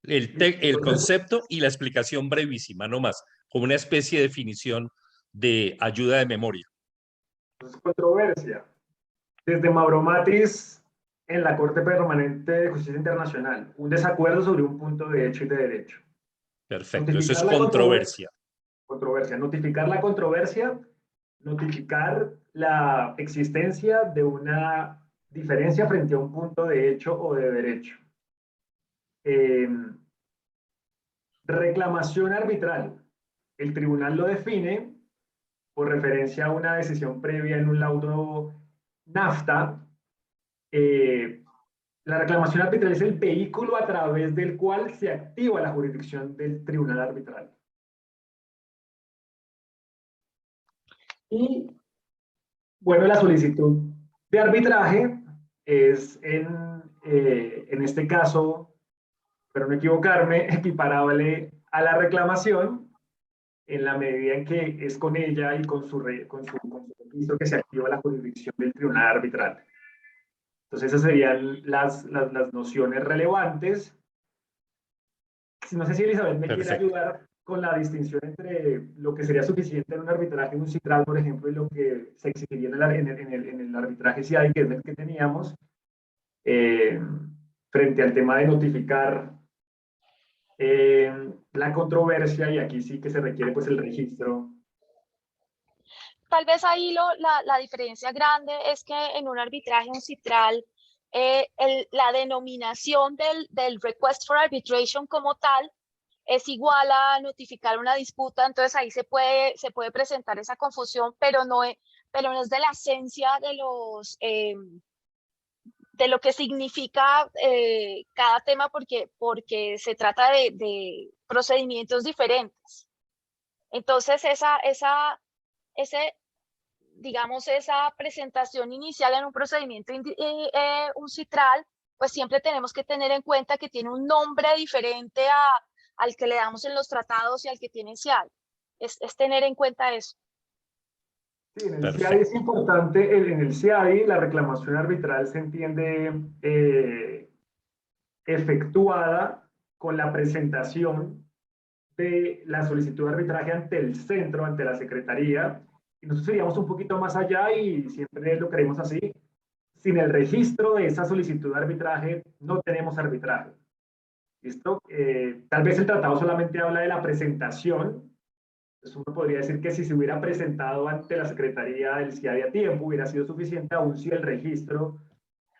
El concepto y la explicación brevísima, no más, como una especie de definición de ayuda de memoria. Controversia. Desde Mauro Matis en la Corte Permanente de Justicia Internacional, un desacuerdo sobre un punto de hecho y de derecho. Perfecto, eso es controversia. Controversia. Notificar la controversia, notificar la existencia de una diferencia frente a un punto de hecho o de derecho. Reclamación arbitral. El tribunal lo define por referencia a una decisión previa en un laudo NAFTA, La reclamación arbitral es el vehículo a través del cual se activa la jurisdicción del tribunal arbitral. Y bueno, la solicitud de arbitraje es en este caso, pero no equivocarme, equiparable a la reclamación en la medida en que es con ella y con su registro que se activa la jurisdicción del tribunal arbitral. Entonces esas serían las nociones relevantes. No sé si Elizabeth me quiere Perfecto. ayudar con la distinción entre lo que sería suficiente en un arbitraje, en un citral, por ejemplo, y lo que se exigiría en el arbitraje CIADI, que es el que teníamos, frente al tema de notificar la controversia, y aquí sí que se requiere pues el registro. Tal vez ahí la diferencia grande es que en un arbitraje, un citral, la denominación del request for arbitration como tal es igual a notificar una disputa, entonces ahí se puede presentar esa confusión, pero no es de la esencia de lo que significa cada tema, porque se trata de procedimientos diferentes. Entonces digamos, esa presentación inicial en un procedimiento, un citral, pues siempre tenemos que tener en cuenta que tiene un nombre diferente al que le damos en los tratados y al que tiene CIADI. Es tener en cuenta eso. Sí, en el CIADI Perfecto. es importante, en el CIADI la reclamación arbitral se entiende efectuada con la presentación de la solicitud de arbitraje ante el centro, ante la secretaría, y nosotros iríamos un poquito más allá y siempre lo queremos así. Sin el registro de esa solicitud de arbitraje, no tenemos arbitraje. ¿Listo? Tal vez el tratado solamente habla de la presentación. Entonces uno podría decir que si se hubiera presentado ante la Secretaría del CIADI a tiempo, hubiera sido suficiente, aun si el registro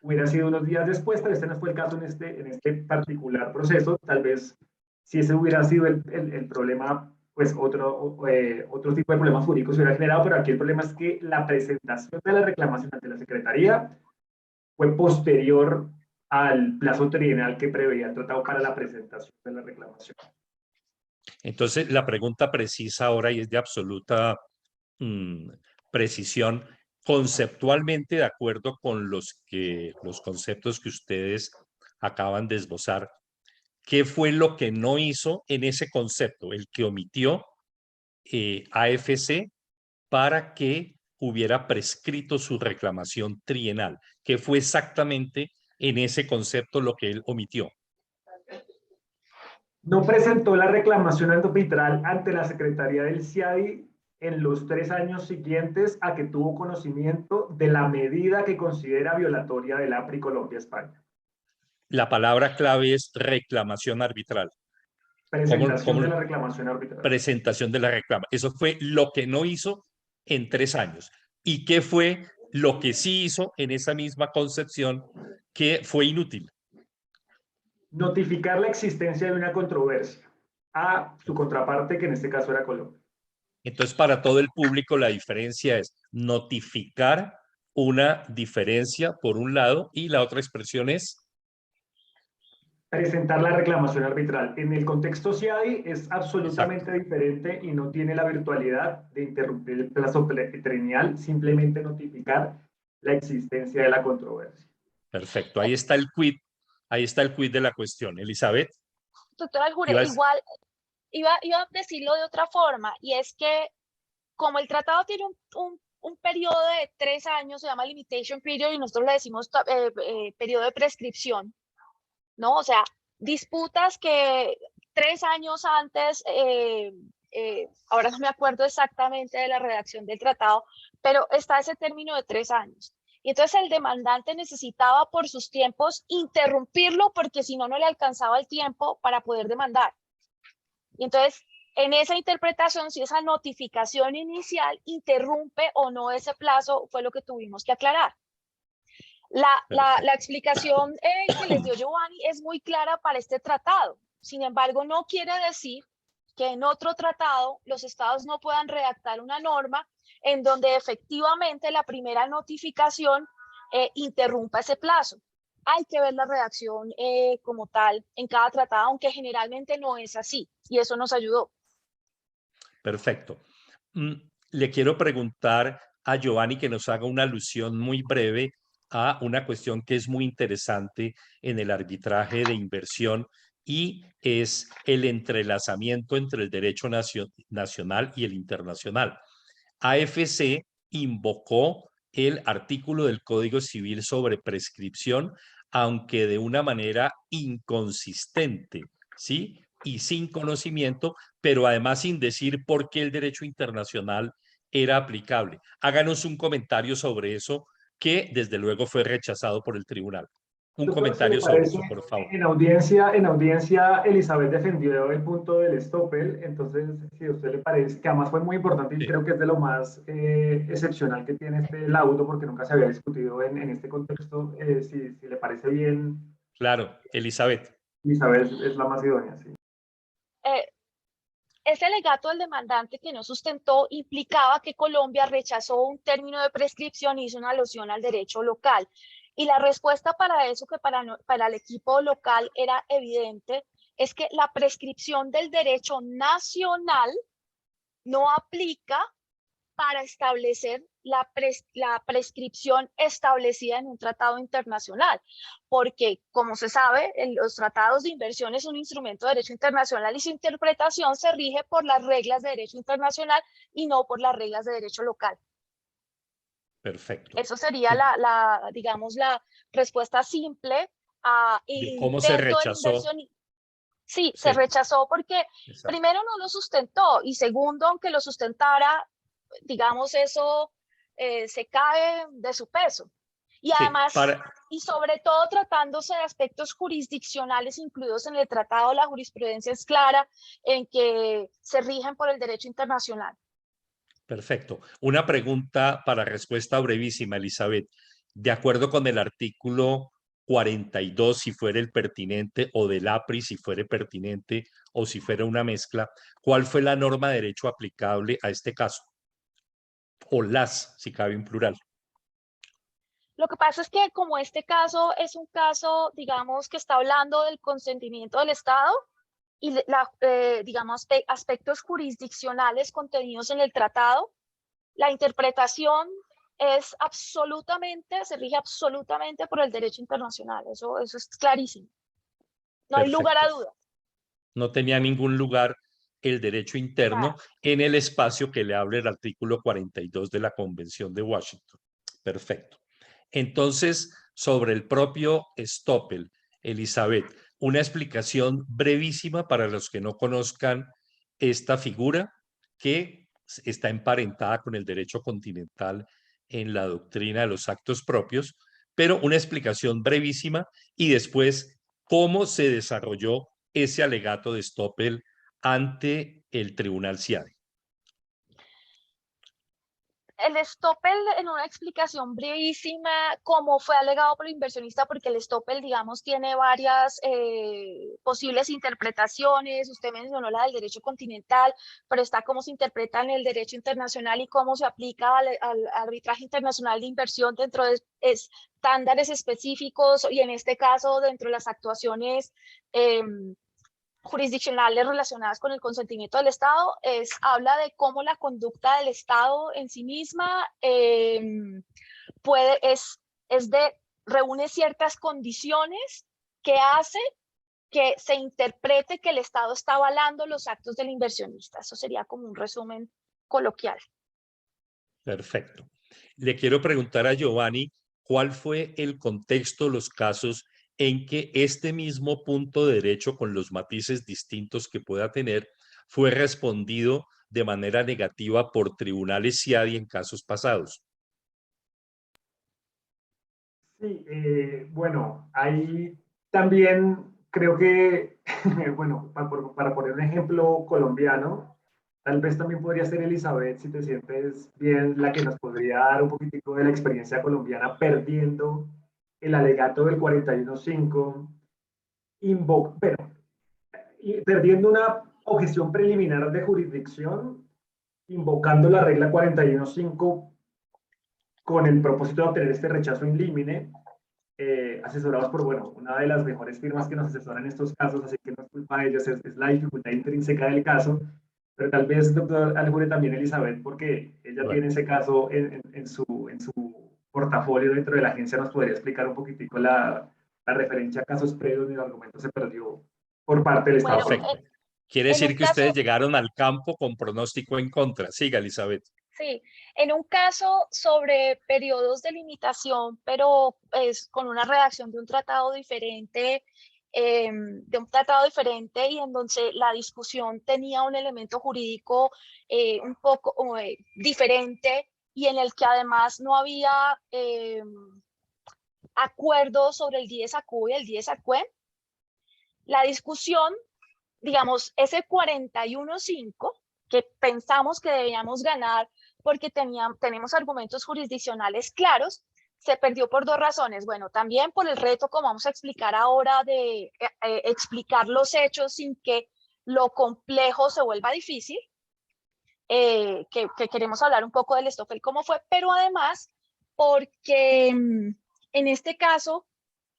hubiera sido unos días después, pero este no fue el caso en este particular proceso. Tal vez si ese hubiera sido el problema, pues otro tipo de problemas jurídicos se hubiera generado, pero aquí el problema es que la presentación de la reclamación ante la Secretaría fue posterior al plazo trienal que preveía el tratado para la presentación de la reclamación. Entonces, la pregunta precisa ahora y es de absoluta precisión, conceptualmente de acuerdo con los conceptos que ustedes acaban de esbozar, ¿qué fue lo que no hizo en ese concepto, el que omitió AFC para que hubiera prescrito su reclamación trienal? ¿Qué fue exactamente en ese concepto lo que él omitió? No presentó la reclamación arbitral ante la Secretaría del CIADI en los 3 años siguientes a que tuvo conocimiento de la medida que considera violatoria del APRI Colombia-España. La palabra clave es reclamación arbitral. Presentación de la reclamación arbitral. Presentación de la reclama. Eso fue lo que no hizo en 3 años. ¿Y qué fue lo que sí hizo en esa misma concepción que fue inútil? Notificar la existencia de una controversia a su contraparte, que en este caso era Colombia. Entonces, para todo el público, la diferencia es notificar una diferencia por un lado y la otra expresión es presentar la reclamación arbitral. En el contexto CIADI es absolutamente diferente y no tiene la virtualidad de interrumpir el plazo trienal, simplemente notificar la existencia de la controversia. Perfecto, ahí está el quid de la cuestión. Elizabeth. Doctora Aljure, igual iba a decirlo de otra forma, y es que como el tratado tiene un periodo de 3 años, se llama limitation period, y nosotros le decimos periodo de prescripción, ¿no? O sea, disputas que 3 años antes, ahora no me acuerdo exactamente de la redacción del tratado, pero está ese término de 3 años. Y entonces el demandante necesitaba por sus tiempos interrumpirlo porque si no, no le alcanzaba el tiempo para poder demandar. Y entonces, en esa interpretación, si esa notificación inicial interrumpe o no ese plazo, fue lo que tuvimos que aclarar. La explicación que les dio Giovanni es muy clara para este tratado. Sin embargo, no quiere decir que en otro tratado los estados no puedan redactar una norma en donde efectivamente la primera notificación interrumpa ese plazo. hay que ver la redacción como tal en cada tratado, aunque generalmente no es así, y eso nos ayudó. Perfecto. Le quiero preguntar a Giovanni que nos haga una alusión muy breve a una cuestión que es muy interesante en el arbitraje de inversión y es el entrelazamiento entre el derecho nacional y el internacional. AFC invocó el artículo del Código Civil sobre prescripción, aunque de una manera inconsistente, ¿sí? Y sin conocimiento, pero además sin decir por qué el derecho internacional era aplicable. Háganos un comentario sobre eso, que desde luego fue rechazado por el tribunal. Un Doctor, si le comentario sobre parece, eso, por favor. en audiencia Elizabeth defendió el punto del estoppel, entonces, si a usted le parece, que además fue muy importante y Sí. creo que es de lo más excepcional que tiene este laudo, porque nunca se había discutido en este contexto, si le parece bien, Claro, Elizabeth. Elizabeth es la más idónea, sí. Ese alegato del demandante que no sustentó implicaba que Colombia rechazó un término de prescripción y hizo una alusión al derecho local. Y la respuesta para eso, que para el equipo local era evidente, es que la prescripción del derecho nacional no aplica para establecer la prescripción establecida en un tratado internacional, porque como se sabe, los tratados de inversión es un instrumento de derecho internacional y su interpretación se rige por las reglas de derecho internacional y no por las reglas de derecho local. Perfecto. Eso sería digamos, la respuesta simple a el ¿De cómo se intento de la rechazó? inversión. Sí, se Sí, rechazó porque exacto. primero no lo sustentó y segundo, aunque lo sustentara, digamos, eso se cae de su peso. Y Sí, además, y sobre todo tratándose de aspectos jurisdiccionales incluidos en el tratado, la jurisprudencia es clara en que se rigen por el derecho internacional. perfecto. Una pregunta para respuesta brevísima, Elizabeth. De acuerdo con el artículo 42, si fuera el pertinente, o del APRI, si fuera pertinente, o si fuera una mezcla, ¿cuál fue la norma de derecho aplicable a este caso? O las, si cabe en plural. Lo que pasa es que como este caso es un caso, digamos, que está hablando del consentimiento del Estado, y digamos, aspectos jurisdiccionales contenidos en el tratado, la interpretación se rige absolutamente por el derecho internacional. Eso es clarísimo. No hay lugar a Perfecto. duda. No tenía ningún lugar el derecho interno en el espacio que le habla el artículo 42 de la Convención de Washington. Perfecto. Entonces, sobre el propio Stoppel, Elizabeth, una explicación brevísima para los que no conozcan esta figura que está emparentada con el derecho continental en la doctrina de los actos propios, pero una explicación brevísima y después cómo se desarrolló ese alegato de Stoppel ante el Tribunal CIADE. El Stoppel, en una explicación brevísima, como fue alegado por el inversionista, porque el Stoppel, digamos, tiene varias posibles interpretaciones. Usted mencionó la del derecho continental, pero está cómo se interpreta en el derecho internacional y cómo se aplica al arbitraje internacional de inversión dentro de estándares específicos y en este caso dentro de las actuaciones jurisdiccionales relacionadas con el consentimiento del Estado, habla de cómo la conducta del Estado en sí misma reúne ciertas condiciones que hace que se interprete que el Estado está avalando los actos del inversionista. Eso sería como un resumen coloquial. Perfecto. Le quiero preguntar a Giovanni, ¿cuál fue el contexto, los casos en que este mismo punto de derecho, con los matices distintos que pueda tener, fue respondido de manera negativa por tribunales CIADI en casos pasados? Sí, bueno, ahí también creo que, bueno, para poner un ejemplo colombiano, tal vez también podría ser Elizabeth, si te sientes bien, la que nos podría dar un poquitico de la experiencia colombiana perdiendo el alegato del 41.5, pero, perdiendo una objeción preliminar de jurisdicción, invocando la regla 41.5 con el propósito de obtener este rechazo in limine, asesorados por, bueno, una de las mejores firmas que nos asesoran en estos casos, así que no es culpa de ellos, es la dificultad intrínseca del caso, pero tal vez, doctor Aljure, también Elizabeth, porque ella Bueno, tiene ese caso en su portafolio dentro de la agencia, nos podría explicar un poquitico la referencia a casos previos donde el argumento se perdió por parte del Estado Bueno, perfecto. colombiano. Quiere en decir un que ustedes caso, llegaron al campo con pronóstico en contra. Siga, Elizabeth. sí, en un caso sobre periodos de limitación, pero es con una redacción de un tratado diferente, y en donde la discusión tenía un elemento jurídico un poco diferente y en el que además no había acuerdo sobre el dies a quo y el dies a quem. La discusión, digamos, ese 41-5 que pensamos que debíamos ganar porque tenemos argumentos jurisdiccionales claros, se perdió por dos razones. Bueno, también por el reto, como vamos a explicar ahora, de explicar los hechos sin que lo complejo se vuelva difícil, que queremos hablar un poco del Stoffel cómo fue, pero además porque en este caso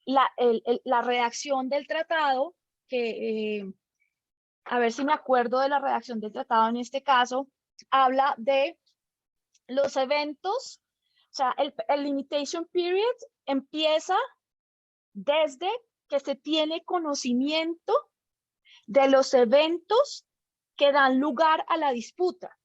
la redacción del tratado, que a ver si me acuerdo de la redacción del tratado en este caso, habla de los eventos, o sea, el limitation period empieza desde que se tiene conocimiento de los eventos que dan lugar a la disputa.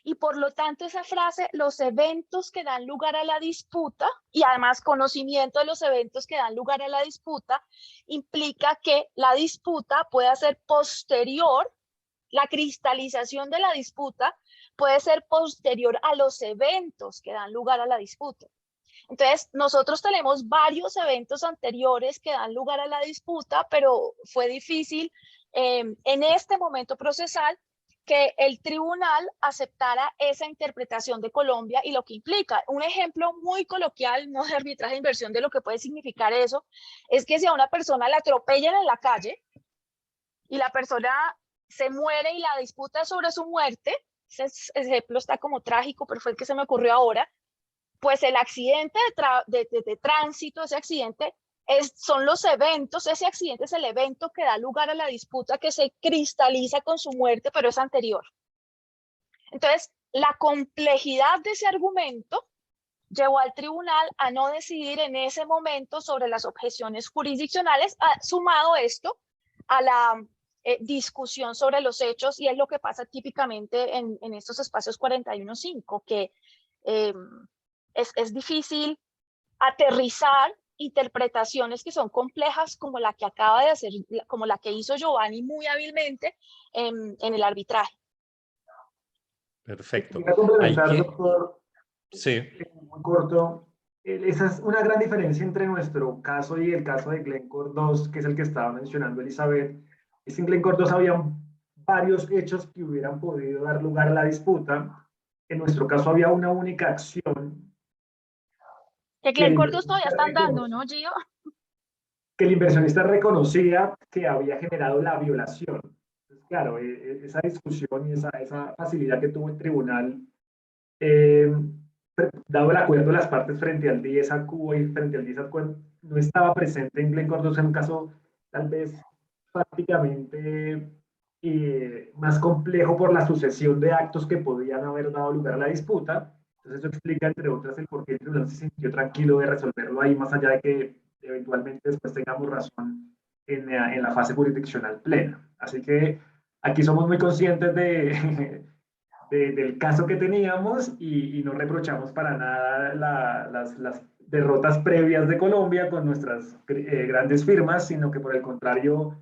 Y por lo tanto esa frase, los eventos que dan lugar a la disputa, y además conocimiento de los eventos que dan lugar a la disputa, implica que la disputa pueda ser posterior, la cristalización de la disputa puede ser posterior a los eventos que dan lugar a la disputa. Entonces, nosotros tenemos varios eventos anteriores que dan lugar a la disputa, pero fue difícil en este momento procesal que el tribunal aceptara esa interpretación de Colombia y lo que implica. Un ejemplo muy coloquial, no de arbitraje de inversión, de lo que puede significar eso, es que si a una persona la atropellan en la calle y la persona se muere y la disputa sobre su muerte, ese ejemplo está como trágico, pero fue el que se me ocurrió ahora, pues el accidente de tránsito, ese accidente, son los eventos, ese accidente es el evento que da lugar a la disputa que se cristaliza con su muerte, pero es anterior. Entonces, la complejidad de ese argumento llevó al tribunal a no decidir en ese momento sobre las objeciones jurisdiccionales, sumado esto a la discusión sobre los hechos, y es lo que pasa típicamente en estos espacios 41.5, que es difícil aterrizar interpretaciones que son complejas como la que acaba de hacer, como la que hizo Giovanni muy hábilmente en el arbitraje. Perfecto. Quería complementar, Hay que... doctor, Sí. muy corto. Esa es una gran diferencia entre nuestro caso y el caso de Glencore 2, que es el que estaba mencionando Elizabeth. Es que en Glencore 2 había varios hechos que hubieran podido dar lugar a la disputa. En nuestro caso había una única acción Que que el Glencore todavía inversionista están dando, ¿no, Gio? que el inversionista reconocía que había generado la violación. Entonces, claro, esa discusión y esa facilidad que tuvo el tribunal, eh, dado el acuerdo de las partes frente al 10 a Cuba y frente al 10 a Cuba, no estaba presente en Glencore 2 en un caso tal vez prácticamente más complejo por la sucesión de actos que podían haber dado lugar a la disputa. Entonces eso explica, entre otras, el por qué el tribunal se sintió tranquilo de resolverlo ahí, más allá de que eventualmente después tengamos razón en la fase jurisdiccional plena. Así que aquí somos muy conscientes del caso que teníamos y no reprochamos para nada las derrotas previas de Colombia con nuestras grandes firmas, sino que por el contrario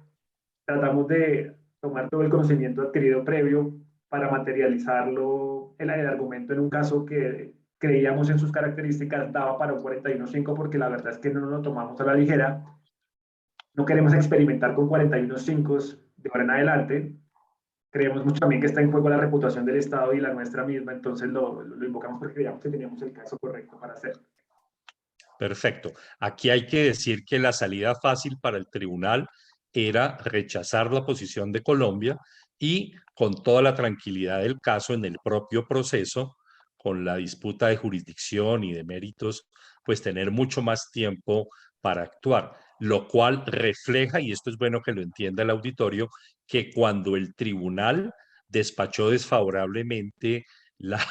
tratamos de tomar todo el conocimiento adquirido previo para materializarlo, el argumento en un caso que creíamos en sus características daba para un 41.5, porque la verdad es que no nos lo tomamos a la ligera. No queremos experimentar con 41.5 de ahora en adelante. Creemos mucho también que está en juego la reputación del Estado y la nuestra misma, entonces lo invocamos porque creíamos que teníamos el caso correcto para hacerlo. Perfecto. Aquí hay que decir que la salida fácil para el tribunal era rechazar la posición de Colombia y con toda la tranquilidad del caso en el propio proceso, con la disputa de jurisdicción y de méritos, pues tener mucho más tiempo para actuar, lo cual refleja, y esto es bueno que lo entienda el auditorio, que cuando el tribunal despachó desfavorablemente la,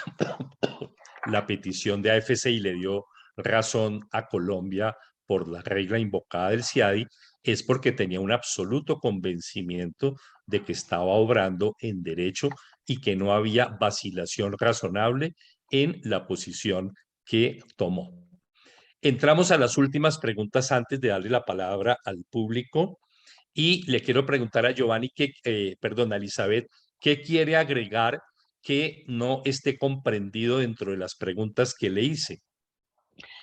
la petición de AFC y le dio razón a Colombia por la regla invocada del CIADI, es porque tenía un absoluto convencimiento de que estaba obrando en derecho y que no había vacilación razonable en la posición que tomó. Entramos a las últimas preguntas antes de darle la palabra al público y le quiero preguntar a Giovanni, perdón, a Elizabeth, ¿qué quiere agregar que no esté comprendido dentro de las preguntas que le hice?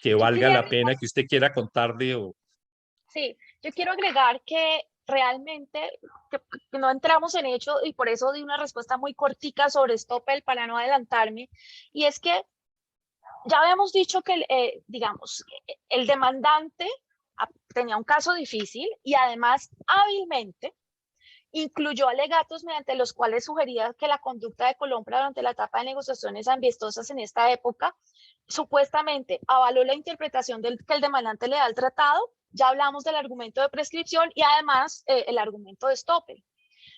Que Yo valga quería la agregar, pena que usted quiera contarle o... sí, yo quiero agregar que realmente que no entramos en hecho y por eso di una respuesta muy cortica sobre Stoppel para no adelantarme. Y es que ya habíamos dicho que, digamos, el demandante tenía un caso difícil y además hábilmente incluyó alegatos mediante los cuales sugería que la conducta de Colombia durante la etapa de negociaciones amistosas en esta época supuestamente avaló la interpretación que el demandante le da al tratado. Ya hablamos del argumento de prescripción y además el argumento de Stoppel.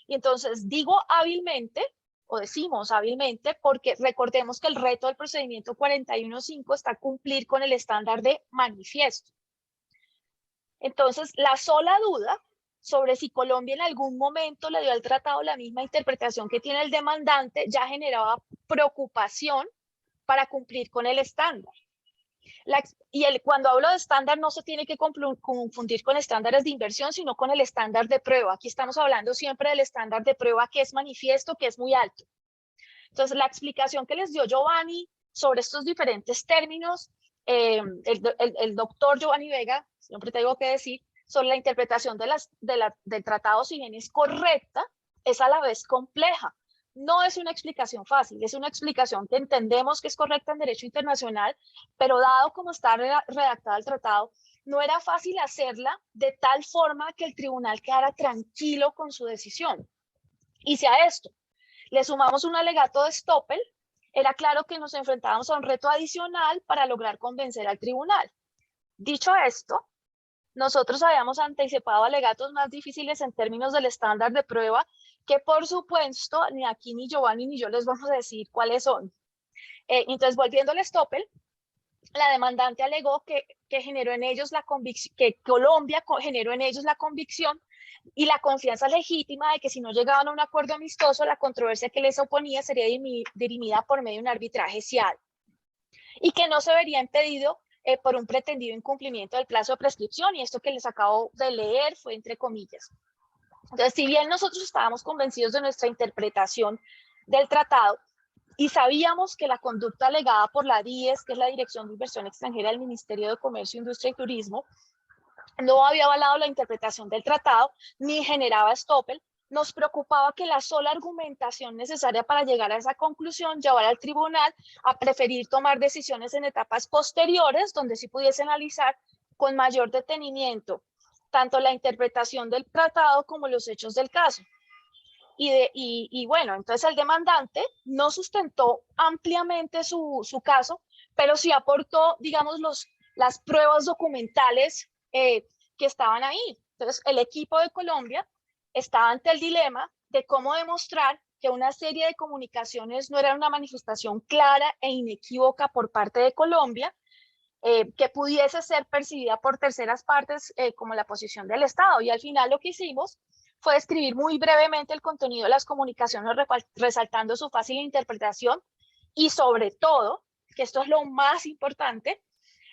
Y entonces digo hábilmente, o decimos hábilmente, porque recordemos que el reto del procedimiento 41.5 está cumplir con el estándar de manifiesto. Entonces, la sola duda sobre si Colombia en algún momento le dio al tratado la misma interpretación que tiene el demandante ya generaba preocupación para cumplir con el estándar. Cuando hablo de estándar no se tiene que confundir con estándares de inversión, sino con el estándar de prueba. Aquí estamos hablando siempre del estándar de prueba que es manifiesto, que es muy alto. Entonces, la explicación que les dio Giovanni sobre estos diferentes términos, el doctor Giovanni Vega, siempre tengo que decir, sobre la interpretación del tratado, si bien es correcta, es a la vez compleja. No es una explicación fácil, es una explicación que entendemos que es correcta en derecho internacional, pero dado como está redactado el tratado, no era fácil hacerla de tal forma que el tribunal quedara tranquilo con su decisión. Y si a esto le sumamos un alegato de Stoppel, era claro que nos enfrentábamos a un reto adicional para lograr convencer al tribunal. Dicho esto, nosotros habíamos anticipado alegatos más difíciles en términos del estándar de prueba, que por supuesto ni aquí ni Giovanni ni yo les vamos a decir cuáles son. Entonces, volviendo al Stoppel, la demandante alegó que generó en ellos la convicción, que Colombia generó en ellos la convicción y la confianza legítima de que si no llegaban a un acuerdo amistoso, la controversia que les oponía sería dirimida por medio de un arbitraje CIADI y que no se vería impedido por un pretendido incumplimiento del plazo de prescripción, y esto que les acabo de leer fue entre comillas. Entonces, si bien nosotros estábamos convencidos de nuestra interpretación del tratado y sabíamos que la conducta alegada por la DIES, que es la Dirección de Inversión Extranjera del Ministerio de Comercio, Industria y Turismo, no había avalado la interpretación del tratado ni generaba Stoppel, nos preocupaba que la sola argumentación necesaria para llegar a esa conclusión llevara al tribunal a preferir tomar decisiones en etapas posteriores, donde sí pudiese analizar con mayor detenimiento tanto la interpretación del tratado como los hechos del caso. Y bueno, entonces el demandante no sustentó ampliamente su caso, pero sí aportó, digamos, las pruebas documentales que estaban ahí. Entonces, el equipo de Colombia estaba ante el dilema de cómo demostrar que una serie de comunicaciones no era una manifestación clara e inequívoca por parte de Colombia, que pudiese ser percibida por terceras partes como la posición del Estado. Y al final lo que hicimos fue describir muy brevemente el contenido de las comunicaciones, resaltando su fácil interpretación y sobre todo, que esto es lo más importante,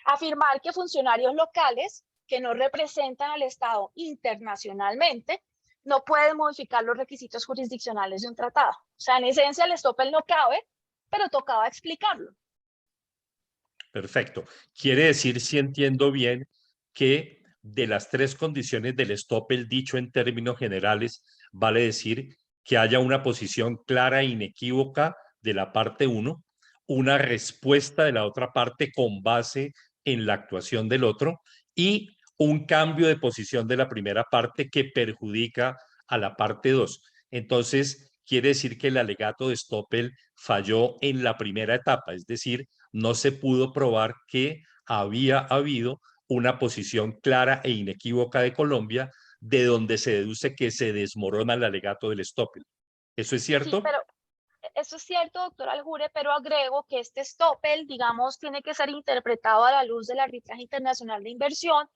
afirmar que funcionarios locales que no representan al Estado internacionalmente no pueden modificar los requisitos jurisdiccionales de un tratado. O sea, en esencia el Stoppel no cabe, pero tocaba explicarlo. Perfecto. Quiere decir, si entiendo bien, que de las tres condiciones del Stoppel, dicho en términos generales, vale decir que haya una posición clara e inequívoca de la parte 1, una respuesta de la otra parte con base en la actuación del otro y un cambio de posición de la primera parte que perjudica a la parte 2. Entonces, quiere decir que el alegato de Stoppel falló en la primera etapa, es decir, no se pudo probar que había habido una posición clara e inequívoca de Colombia, de donde se deduce que se desmorona el alegato del Stoppel. ¿Eso es Sí, cierto? pero eso es cierto, doctor Aljure, pero agrego que este Stoppel, digamos, tiene que ser interpretado a la luz del arbitraje internacional de inversión,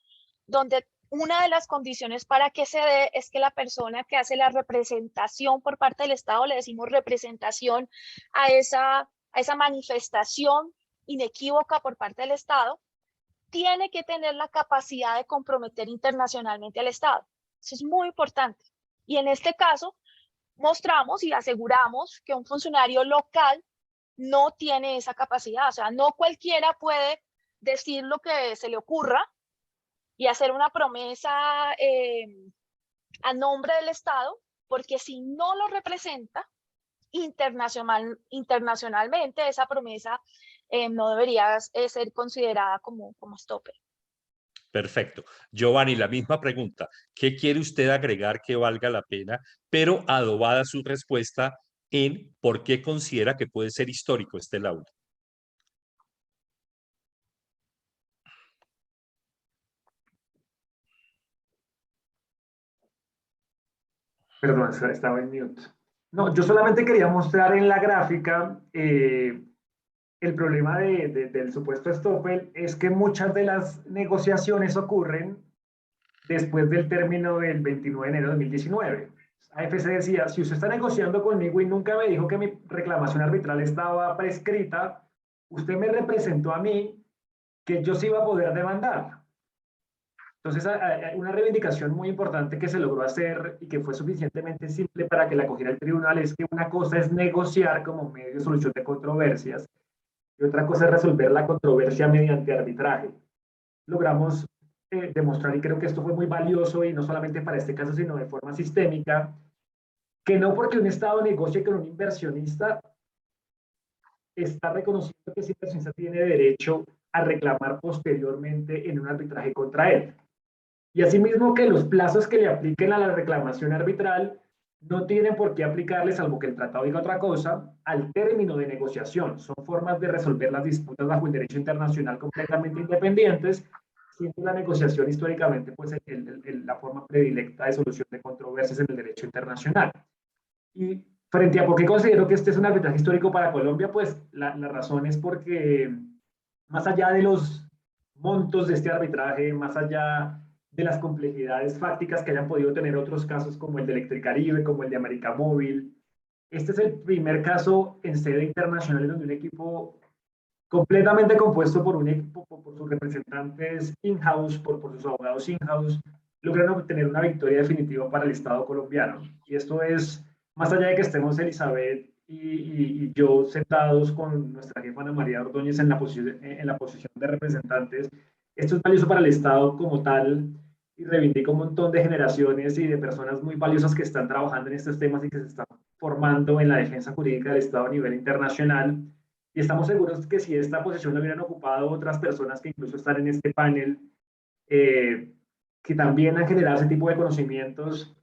donde una de las condiciones para que se dé es que la persona que hace la representación por parte del Estado, le decimos representación a esa manifestación inequívoca por parte del Estado, tiene que tener la capacidad de comprometer internacionalmente al Estado. Eso es muy importante. Y en este caso, mostramos y aseguramos que un funcionario local no tiene esa capacidad. O sea, no cualquiera puede decir lo que se le ocurra y hacer una promesa a nombre del Estado, porque si no lo representa internacionalmente, esa promesa no debería ser considerada como stopper. Perfecto. Giovanni, la misma pregunta. ¿Qué quiere usted agregar que valga la pena, pero adobada su respuesta en por qué considera que puede ser histórico este laudo? Perdón, estaba en mute. No, yo solamente quería mostrar en la gráfica el problema del supuesto Stoppel es que muchas de las negociaciones ocurren después del término del 29 de enero de 2019. AFC decía, si usted está negociando conmigo y nunca me dijo que mi reclamación arbitral estaba prescrita, usted me representó a mí que yo sí iba a poder demandar. Entonces, una reivindicación muy importante que se logró hacer y que fue suficientemente simple para que la cogiera el tribunal es que una cosa es negociar como medio de solución de controversias y otra cosa es resolver la controversia mediante arbitraje. Logramos demostrar, y creo que esto fue muy valioso, y no solamente para este caso, sino de forma sistémica, que no porque un Estado negocie con un inversionista, está reconociendo que ese inversionista tiene derecho a reclamar posteriormente en un arbitraje contra él. Y asimismo que los plazos que le apliquen a la reclamación arbitral no tienen por qué aplicarle, salvo que el tratado diga otra cosa, al término de negociación. Son formas de resolver las disputas bajo el derecho internacional completamente independientes, siendo la negociación históricamente pues, la forma predilecta de solución de controversias en el derecho internacional. Y frente a por qué considero que este es un arbitraje histórico para Colombia, pues la razón es porque más allá de los montos de este arbitraje, más allá de las complejidades fácticas que hayan podido tener otros casos como el de Electricaribe, como el de América Móvil, este es el primer caso en sede internacional en donde un equipo completamente compuesto por un equipo, por sus representantes in-house, por sus abogados in-house, lograron obtener una victoria definitiva para el Estado colombiano. Y esto es, más allá de que estemos Elizabeth y yo sentados con nuestra jefa Ana María Ordóñez en la posición de representantes, esto es valioso para el Estado como tal y reivindica un montón de generaciones y de personas muy valiosas que están trabajando en estos temas y que se están formando en la defensa jurídica del Estado a nivel internacional. Y estamos seguros que si esta posición la hubieran ocupado otras personas que incluso están en este panel, que también han generado ese tipo de conocimientos,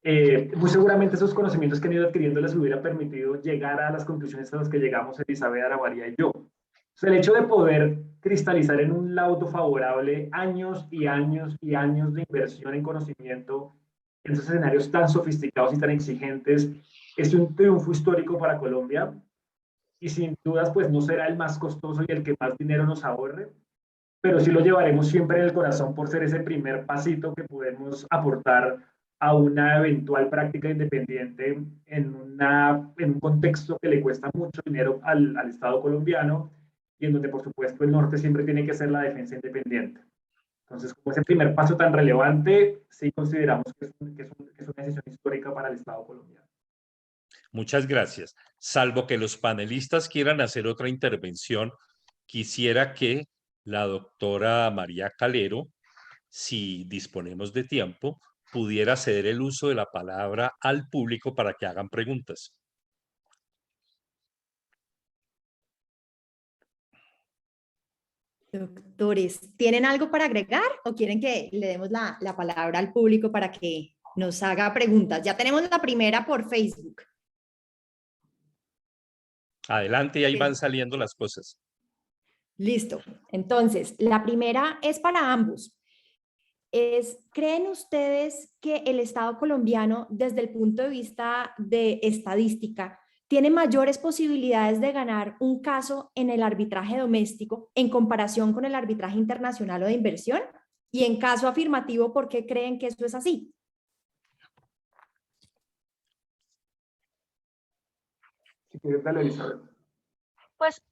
muy seguramente esos conocimientos que han ido adquiriendo les hubiera permitido llegar a las conclusiones a las que llegamos Elizabeth, Ana María y yo. Entonces, el hecho de poder cristalizar en un laudo favorable años y años y años de inversión en conocimiento en esos escenarios tan sofisticados y tan exigentes es un triunfo histórico para Colombia. Y sin dudas pues no será el más costoso y el que más dinero nos ahorre, pero sí lo llevaremos siempre en el corazón por ser ese primer pasito que podemos aportar a una eventual práctica independiente en un contexto que le cuesta mucho dinero al Estado colombiano y en donde por supuesto el norte siempre tiene que ser la defensa independiente. Entonces, como ese primer paso tan relevante, sí consideramos que es una decisión histórica para el Estado colombiano. Muchas gracias. Salvo que los panelistas quieran hacer otra intervención, quisiera que la doctora María Calero, si disponemos de tiempo, pudiera ceder el uso de la palabra al público para que hagan preguntas. Doctores, ¿tienen algo para agregar o quieren que le demos la palabra al público para que nos haga preguntas? Ya tenemos la primera por Facebook. Adelante, y ahí van saliendo las cosas. Listo. Entonces, la primera es para ambos. ¿Creen ustedes que el Estado colombiano, desde el punto de vista de estadística, tiene mayores posibilidades de ganar un caso en el arbitraje doméstico en comparación con el arbitraje internacional o de inversión? Y en caso afirmativo, ¿por qué creen que eso es así? Si quieres, dale, Elizabeth. Pues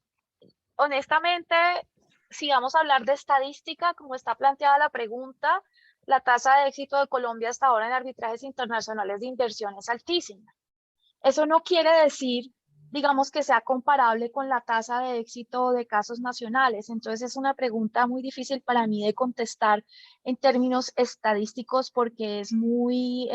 honestamente, si vamos a hablar de estadística, como está planteada la pregunta, la tasa de éxito de Colombia hasta ahora en arbitrajes internacionales de inversión es altísima. Eso no quiere decir, digamos, que sea comparable con la tasa de éxito de casos nacionales. Entonces es una pregunta muy difícil para mí de contestar en términos estadísticos porque es muy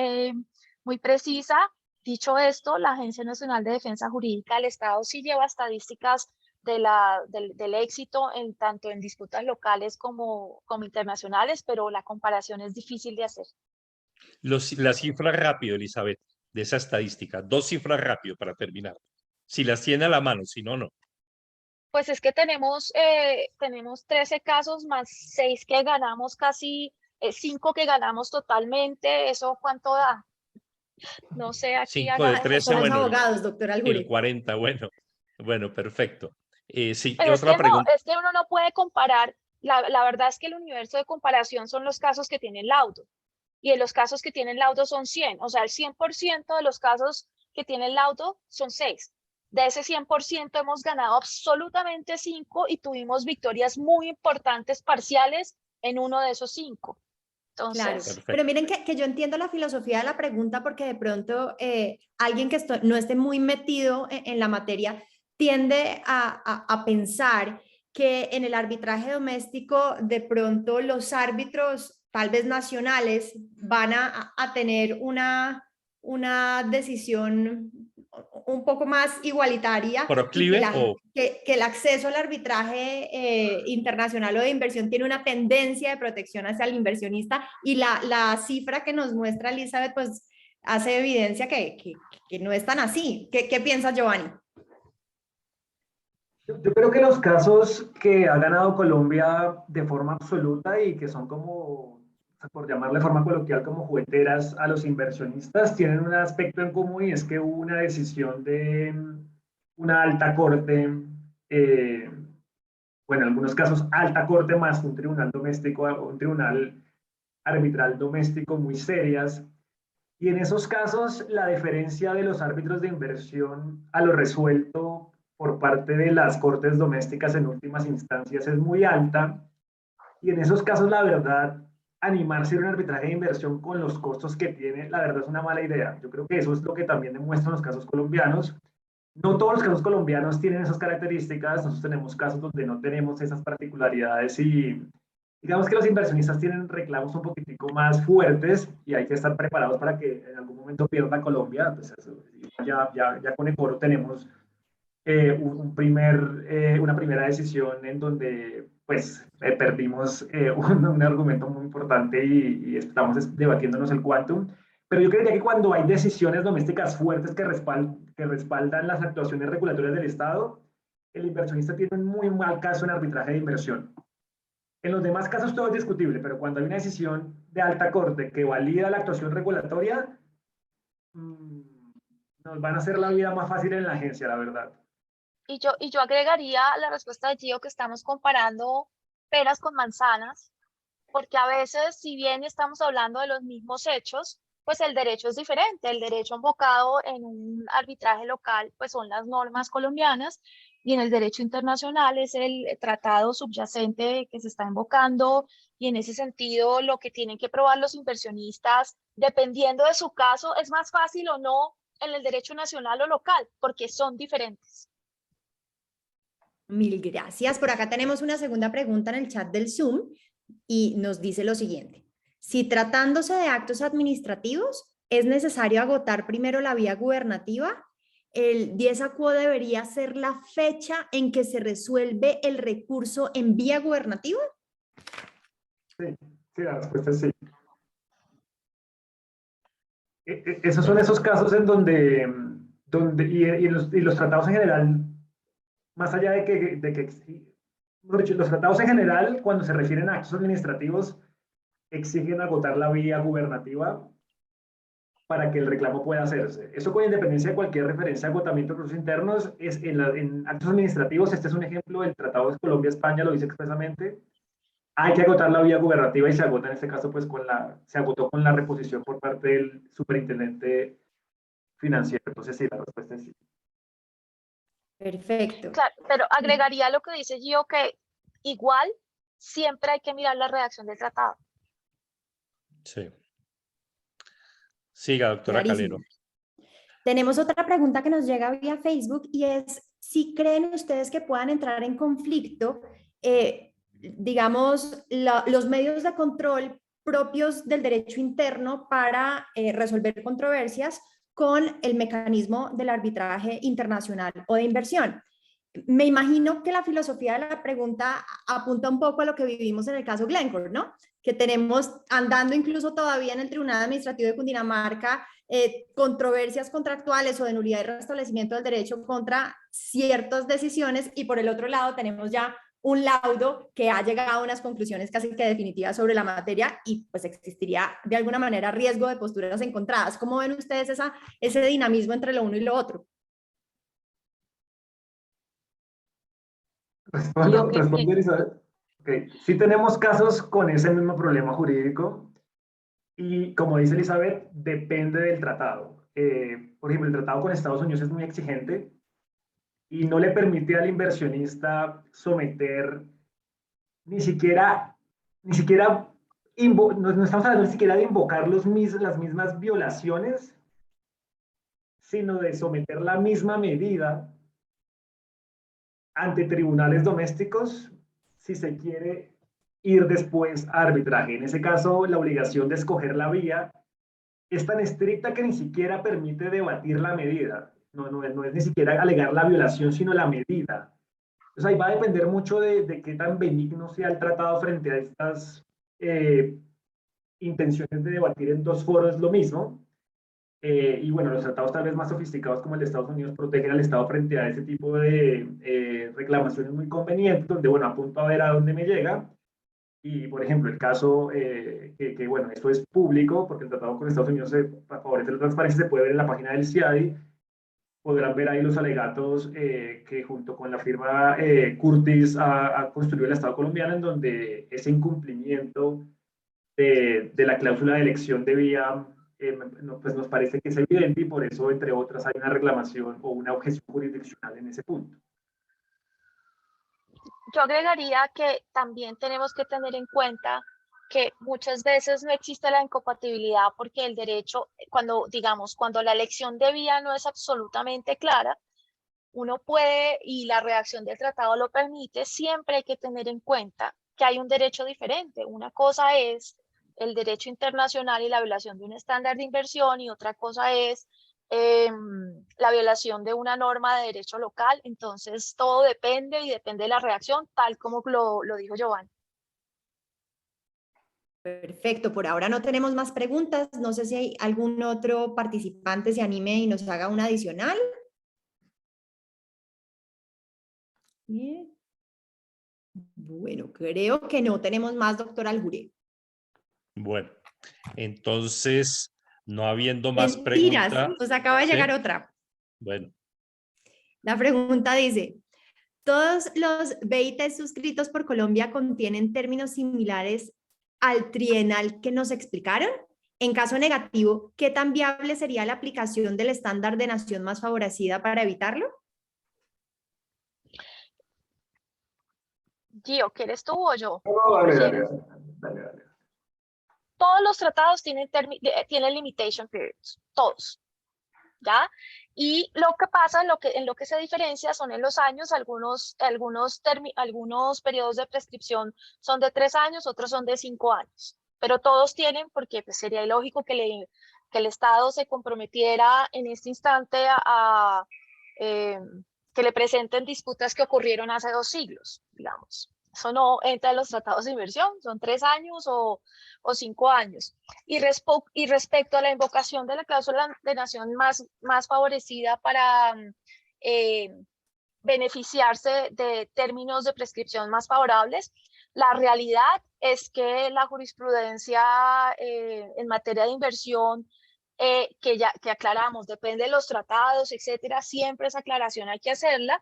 precisa. Dicho esto, la Agencia Nacional de Defensa Jurídica del Estado sí lleva estadísticas del éxito tanto en disputas locales como internacionales, pero la comparación es difícil de hacer. La cifra rápido, Elizabeth, de esa estadística. 2 cifras rápido para terminar. Si las tiene a la mano, si no, no. Pues es que tenemos 13 casos más 6 que ganamos casi, 5 que ganamos totalmente. ¿Eso cuánto da? No sé, aquí 5 de haga. 13, Son los bueno, abogados, doctor el Aljure. 40, bueno, perfecto. Sí, Pero es otra que no, pregunta. es que uno no puede comparar. La verdad es que el universo de comparación son los casos que tienen laudo. Y de los casos que tienen laudo son 100. O sea, el 100% de los casos que tienen laudo son 6. De ese 100% hemos ganado absolutamente 5 y tuvimos victorias muy importantes parciales en uno de esos 5. Claro, Entonces, pero Perfecto. miren que yo entiendo la filosofía de la pregunta porque de pronto alguien que no esté muy metido en la materia tiende a pensar que en el arbitraje doméstico de pronto los árbitros, tal vez nacionales, van a tener una decisión un poco más igualitaria y ¿Proclive o que el acceso al arbitraje internacional o de inversión tiene una tendencia de protección hacia el inversionista y la cifra que nos muestra Elizabeth pues hace evidencia que no es tan así. ¿Qué piensa Giovanni? Yo creo que los casos que ha ganado Colombia de forma absoluta y que son como, por llamarle de forma coloquial, como jugueteras a los inversionistas, tienen un aspecto en común y es que hubo una decisión de una alta corte, bueno, en algunos casos alta corte más un tribunal doméstico, un tribunal arbitral doméstico muy serias. Y en esos casos, la diferencia de los árbitros de inversión a lo resuelto por parte de las cortes domésticas en últimas instancias es muy alta. Y en esos casos, la verdad, animarse a un arbitraje de inversión con los costos que tiene, la verdad es una mala idea. Yo creo que eso es lo que también demuestran los casos colombianos. No todos los casos colombianos tienen esas características, nosotros tenemos casos donde no tenemos esas particularidades y digamos que los inversionistas tienen reclamos un poquitico más fuertes y hay que estar preparados para que en algún momento pierda Colombia. Pues eso, ya con Ecoro tenemos una primera decisión en donde pues perdimos un argumento muy importante y estamos debatiéndonos el quantum. Pero yo creería que cuando hay decisiones domésticas fuertes que respaldan las actuaciones regulatorias del Estado, el inversionista tiene un muy mal caso en arbitraje de inversión. En los demás casos todo es discutible, pero cuando hay una decisión de alta corte que valida la actuación regulatoria, nos van a hacer la vida más fácil en la agencia, la verdad. y yo agregaría a la respuesta de Gio que estamos comparando peras con manzanas, porque a veces, si bien estamos hablando de los mismos hechos, pues el derecho es diferente. El derecho invocado en un arbitraje local, pues son las normas colombianas, y en el derecho internacional es el tratado subyacente que se está invocando, y en ese sentido lo que tienen que probar los inversionistas, dependiendo de su caso, es más fácil o no en el derecho nacional o local, porque son diferentes. Mil gracias. Por acá tenemos una segunda pregunta en el chat del Zoom y nos dice lo siguiente. Si tratándose de actos administrativos, es necesario agotar primero la vía gubernativa, el 10 a quo debería ser la fecha en que se resuelve el recurso en vía gubernativa. Sí, la respuesta es sí. Esos son esos casos en donde y los tratados en general, más allá de que los tratados en general, cuando se refieren a actos administrativos, exigen agotar la vía gubernativa para que el reclamo pueda hacerse. Eso con independencia de cualquier referencia a agotamiento de procesos internos, es en actos administrativos, este es un ejemplo, el Tratado de Colombia-España lo dice expresamente, hay que agotar la vía gubernativa y se agota en este caso, pues se agotó con la reposición por parte del superintendente financiero. Entonces sí, la respuesta es sí. Perfecto. Claro, pero agregaría lo que dice Gio, que igual siempre hay que mirar la redacción del tratado. Sí. Siga, doctora Clarísimo. Calero. Tenemos otra pregunta que nos llega vía Facebook y es si creen ustedes que puedan entrar en conflicto, digamos, los medios de control propios del derecho interno para resolver controversias con el mecanismo del arbitraje internacional o de inversión. Me imagino que la filosofía de la pregunta apunta un poco a lo que vivimos en el caso Glencore, ¿no? Que tenemos andando incluso todavía en el Tribunal Administrativo de Cundinamarca controversias contractuales o de nulidad y restablecimiento del derecho contra ciertas decisiones, y por el otro lado tenemos ya un laudo que ha llegado a unas conclusiones casi que definitivas sobre la materia, y pues existiría de alguna manera riesgo de posturas encontradas. ¿Cómo ven ustedes ese dinamismo entre lo uno y lo otro? Responde Elizabeth. Okay. Sí tenemos casos con ese mismo problema jurídico y, como dice Elizabeth, depende del tratado. Por ejemplo, el tratado con Estados Unidos es muy exigente y no le permite al inversionista someter ni siquiera no estamos hablando ni siquiera de invocar las mismas violaciones, sino de someter la misma medida ante tribunales domésticos si se quiere ir después a arbitraje. En ese caso, la obligación de escoger la vía es tan estricta que ni siquiera permite debatir la medida. No es ni siquiera alegar la violación, sino la medida. Entonces ahí va a depender mucho de qué tan benigno sea el tratado frente a estas intenciones de debatir en dos foros lo mismo. Y bueno, los tratados tal vez más sofisticados como el de Estados Unidos protegen al Estado frente a ese tipo de reclamaciones muy convenientes, donde, bueno, apunto a ver a dónde me llega. Y, por ejemplo, el caso, bueno, esto es público, porque el tratado con Estados Unidos favorece la transparencia, se puede ver en la página del CIADI, podrán ver ahí los alegatos que junto con la firma Curtis ha construido el Estado colombiano, en donde ese incumplimiento de la cláusula de elección de vía pues nos parece que es evidente, y por eso, entre otras, hay una reclamación o una objeción jurisdiccional en ese punto. Yo agregaría que también tenemos que tener en cuenta que muchas veces no existe la incompatibilidad, porque el derecho, cuando la elección de vía no es absolutamente clara, uno puede, y la redacción del tratado lo permite, siempre hay que tener en cuenta que hay un derecho diferente. Una cosa es el derecho internacional y la violación de un estándar de inversión, y otra cosa es la violación de una norma de derecho local. Entonces todo depende, y depende de la reacción, tal como lo dijo Giovanni. Perfecto, por ahora no tenemos más preguntas. No sé si hay algún otro participante se anime y nos haga una adicional. Bien. Bueno, creo que no tenemos más, doctor Aljure. Bueno, entonces, no habiendo más Mentiras, preguntas. nos acaba de llegar ¿sí? otra. Bueno. La pregunta dice: ¿todos los BIT suscritos por Colombia contienen términos similares al trienal que nos explicaron? En caso negativo, ¿qué tan viable sería la aplicación del estándar de nación más favorecida para evitarlo? Gio, ¿quieres tú o yo? Dale. Todos los tratados tienen limitation periods, todos, ¿ya? Y lo que pasa, en lo que se diferencia son en los años. Algunos periodos de prescripción son de 3 años, otros son de 5 años, pero todos tienen, porque pues, sería ilógico que el Estado se comprometiera en este instante a que le presenten disputas que ocurrieron hace 2 siglos, digamos. Eso no entra en los tratados de inversión, son 3 años o 5 años. Y respecto a la invocación de la cláusula de nación más favorecida para beneficiarse de términos de prescripción más favorables. La realidad es que la jurisprudencia en materia de inversión, que aclaramos, depende de los tratados, etcétera, siempre esa aclaración hay que hacerla,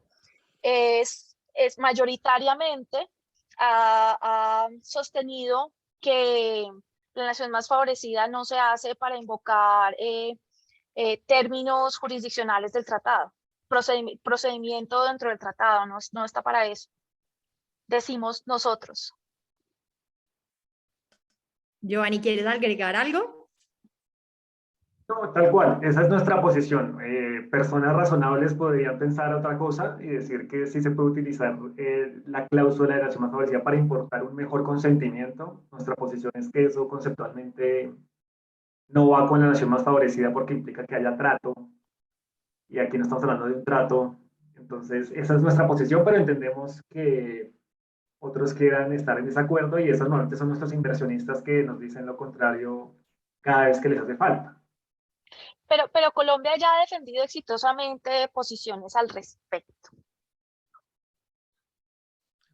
es mayoritariamente ha sostenido que la nación más favorecida no se hace para invocar términos jurisdiccionales del tratado, procedimiento dentro del tratado, no está para eso, decimos nosotros. Giovanni, ¿quieres agregar algo? No, tal cual, esa es nuestra posición. Personas razonables podrían pensar otra cosa y decir que sí se puede utilizar la cláusula de nación más favorecida para importar un mejor consentimiento. Nuestra posición es que eso conceptualmente no va con la nación más favorecida porque implica que haya trato, y aquí no estamos hablando de un trato. Entonces, esa es nuestra posición, pero entendemos que otros quieran estar en desacuerdo y esos normalmente son nuestros inversionistas que nos dicen lo contrario cada vez que les hace falta. Pero Colombia ya ha defendido exitosamente posiciones al respecto.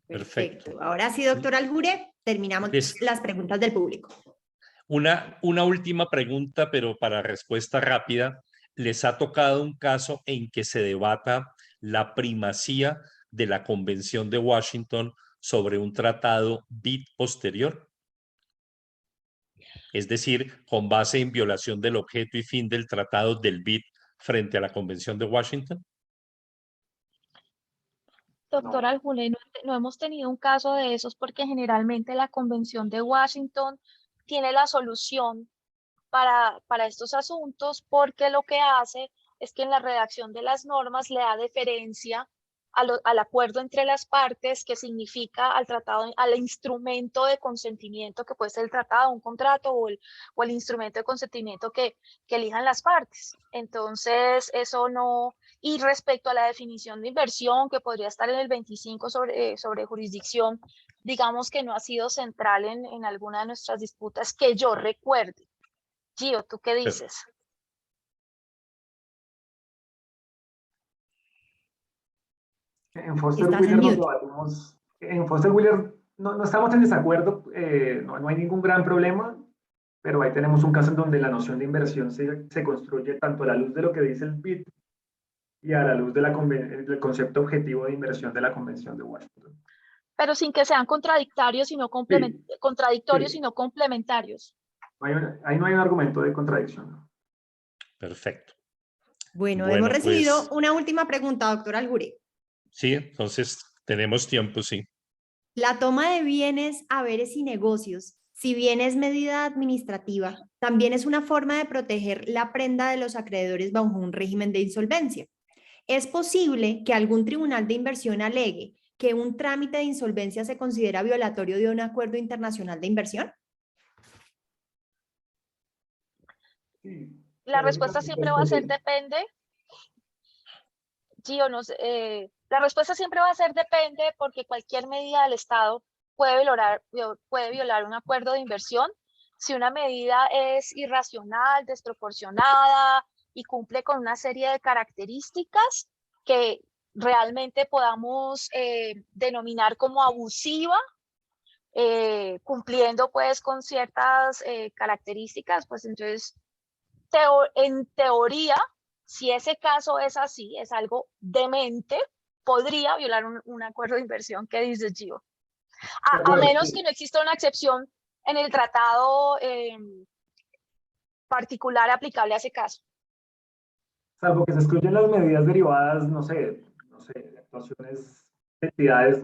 Perfecto. Ahora sí, doctor Aljure, terminamos las preguntas del público. Una última pregunta, pero para respuesta rápida. ¿Les ha tocado un caso en que se debata la primacía de la Convención de Washington sobre un tratado BID posterior? Es decir, con base en violación del objeto y fin del tratado del BID frente a la Convención de Washington. Doctor Aljure, no hemos tenido un caso de esos porque generalmente la Convención de Washington tiene la solución para estos asuntos, porque lo que hace es que en la redacción de las normas le da deferencia al acuerdo entre las partes, que significa al tratado, al instrumento de consentimiento que puede ser el tratado, un contrato o el instrumento de consentimiento que elijan las partes. Entonces, eso no. Y respecto a la definición de inversión, que podría estar en el 25 sobre jurisdicción, digamos que no ha sido central en alguna de nuestras disputas que yo recuerde. Gio, ¿tú qué dices? En Foster Wheeler nos debatimos. En Foster Wheeler no estamos en desacuerdo, no hay ningún gran problema, pero ahí tenemos un caso en donde la noción de inversión se construye tanto a la luz de lo que dice el BID y a la luz de del concepto objetivo de inversión de la Convención de Washington. Pero sin que sean contradictorios, sino contradictorios y no complementarios. Ahí no hay un argumento de contradicción. Perfecto. Bueno, hemos recibido una última pregunta, doctor Aljure. Sí, entonces tenemos tiempo, sí. La toma de bienes, haberes y negocios, si bien es medida administrativa, también es una forma de proteger la prenda de los acreedores bajo un régimen de insolvencia. ¿Es posible que algún tribunal de inversión alegue que un trámite de insolvencia se considera violatorio de un acuerdo internacional de inversión? Sí, la respuesta siempre va a ser depende. Gio, la respuesta siempre va a ser depende, porque cualquier medida del Estado puede violar un acuerdo de inversión. Si una medida es irracional, desproporcionada y cumple con una serie de características que realmente podamos denominar como abusiva, cumpliendo pues con ciertas características, pues entonces en teoría, si ese caso es así, es algo demente, podría violar un acuerdo de inversión que dice Gio. A menos que no exista una excepción en el tratado particular aplicable a ese caso. Salvo que se excluyen las medidas derivadas, no sé, de actuaciones, entidades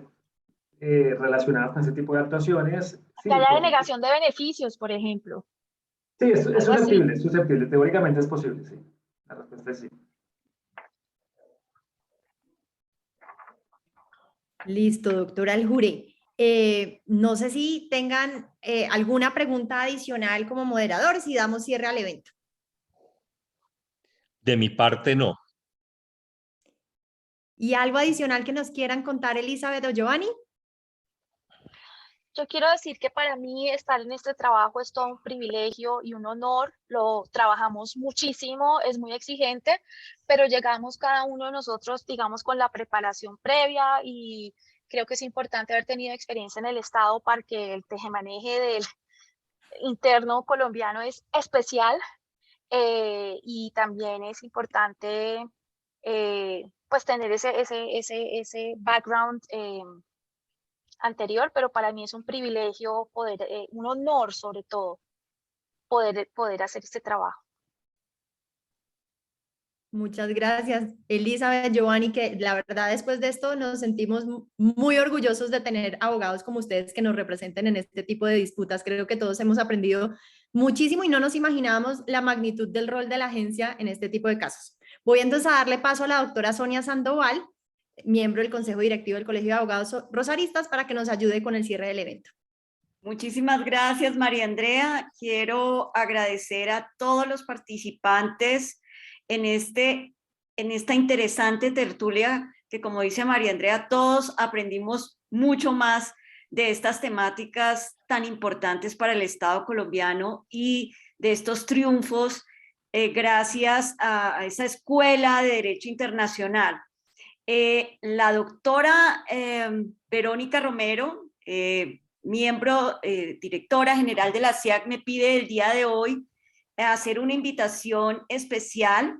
relacionadas con ese tipo de actuaciones. Sí, que haya denegación de beneficios, por ejemplo. Sí, es susceptible, teóricamente es posible, sí. La respuesta es sí. Listo, doctor Aljure. No sé si tengan alguna pregunta adicional como moderador, si damos cierre al evento. De mi parte, no. ¿Y algo adicional que nos quieran contar Elizabeth o Giovanni? Yo quiero decir que para mí estar en este trabajo es todo un privilegio y un honor. Lo trabajamos muchísimo, es muy exigente, pero llegamos cada uno de nosotros, digamos, con la preparación previa, y creo que es importante haber tenido experiencia en el Estado para que el tejemaneje del interno colombiano es especial, y también es importante pues tener ese background anterior, pero para mí es un privilegio poder, un honor sobre todo, poder hacer este trabajo. Muchas gracias, Elizabeth, Giovanni, que la verdad después de esto nos sentimos muy orgullosos de tener abogados como ustedes que nos representen en este tipo de disputas. Creo que todos hemos aprendido muchísimo y no nos imaginábamos la magnitud del rol de la agencia en este tipo de casos. Voy entonces a darle paso a la doctora Sonia Sandoval, miembro del Consejo Directivo del Colegio de Abogados Rosaristas, para que nos ayude con el cierre del evento. Muchísimas gracias, María Andrea. Quiero agradecer a todos los participantes en esta interesante tertulia que, como dice María Andrea, todos aprendimos mucho más de estas temáticas tan importantes para el Estado colombiano y de estos triunfos gracias a esa Escuela de Derecho Internacional. La doctora Verónica Romero, miembro, directora general de la SIAC, me pide el día de hoy hacer una invitación especial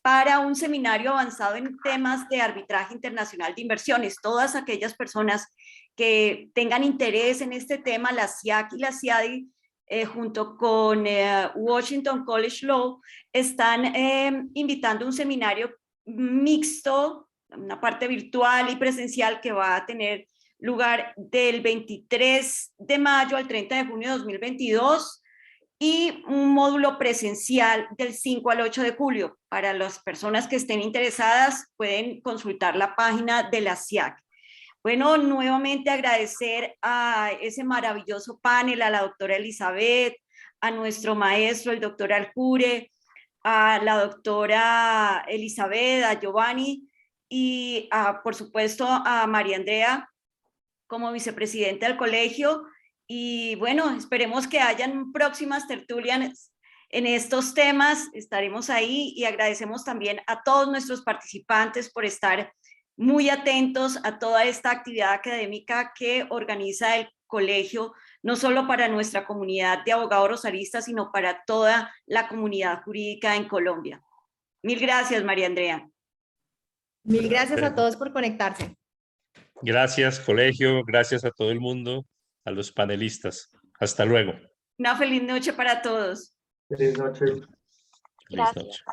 para un seminario avanzado en temas de arbitraje internacional de inversiones. Todas aquellas personas que tengan interés en este tema, la SIAC y la CIADI, junto con Washington College Law, están invitando un seminario mixto, una parte virtual y presencial, que va a tener lugar del 23 de mayo al 30 de junio de 2022 y un módulo presencial del 5 al 8 de julio. Para las personas que estén interesadas pueden consultar la página de la SIAC. Bueno, nuevamente agradecer a ese maravilloso panel, a la doctora Elizabeth, a nuestro maestro, el doctor Alcure, a la doctora Elizabeth, a Giovanni y por supuesto a María Andrea como vicepresidenta del colegio. Y bueno, esperemos que hayan próximas tertulias en estos temas, estaremos ahí, y agradecemos también a todos nuestros participantes por estar muy atentos a toda esta actividad académica que organiza el colegio, no solo para nuestra comunidad de abogados rosaristas, sino para toda la comunidad jurídica en Colombia. Mil gracias, María Andrea. Mil gracias a todos por conectarse. Gracias, colegio, gracias a todo el mundo, a los panelistas. Hasta luego. Una feliz noche para todos. Feliz noche. Feliz noche.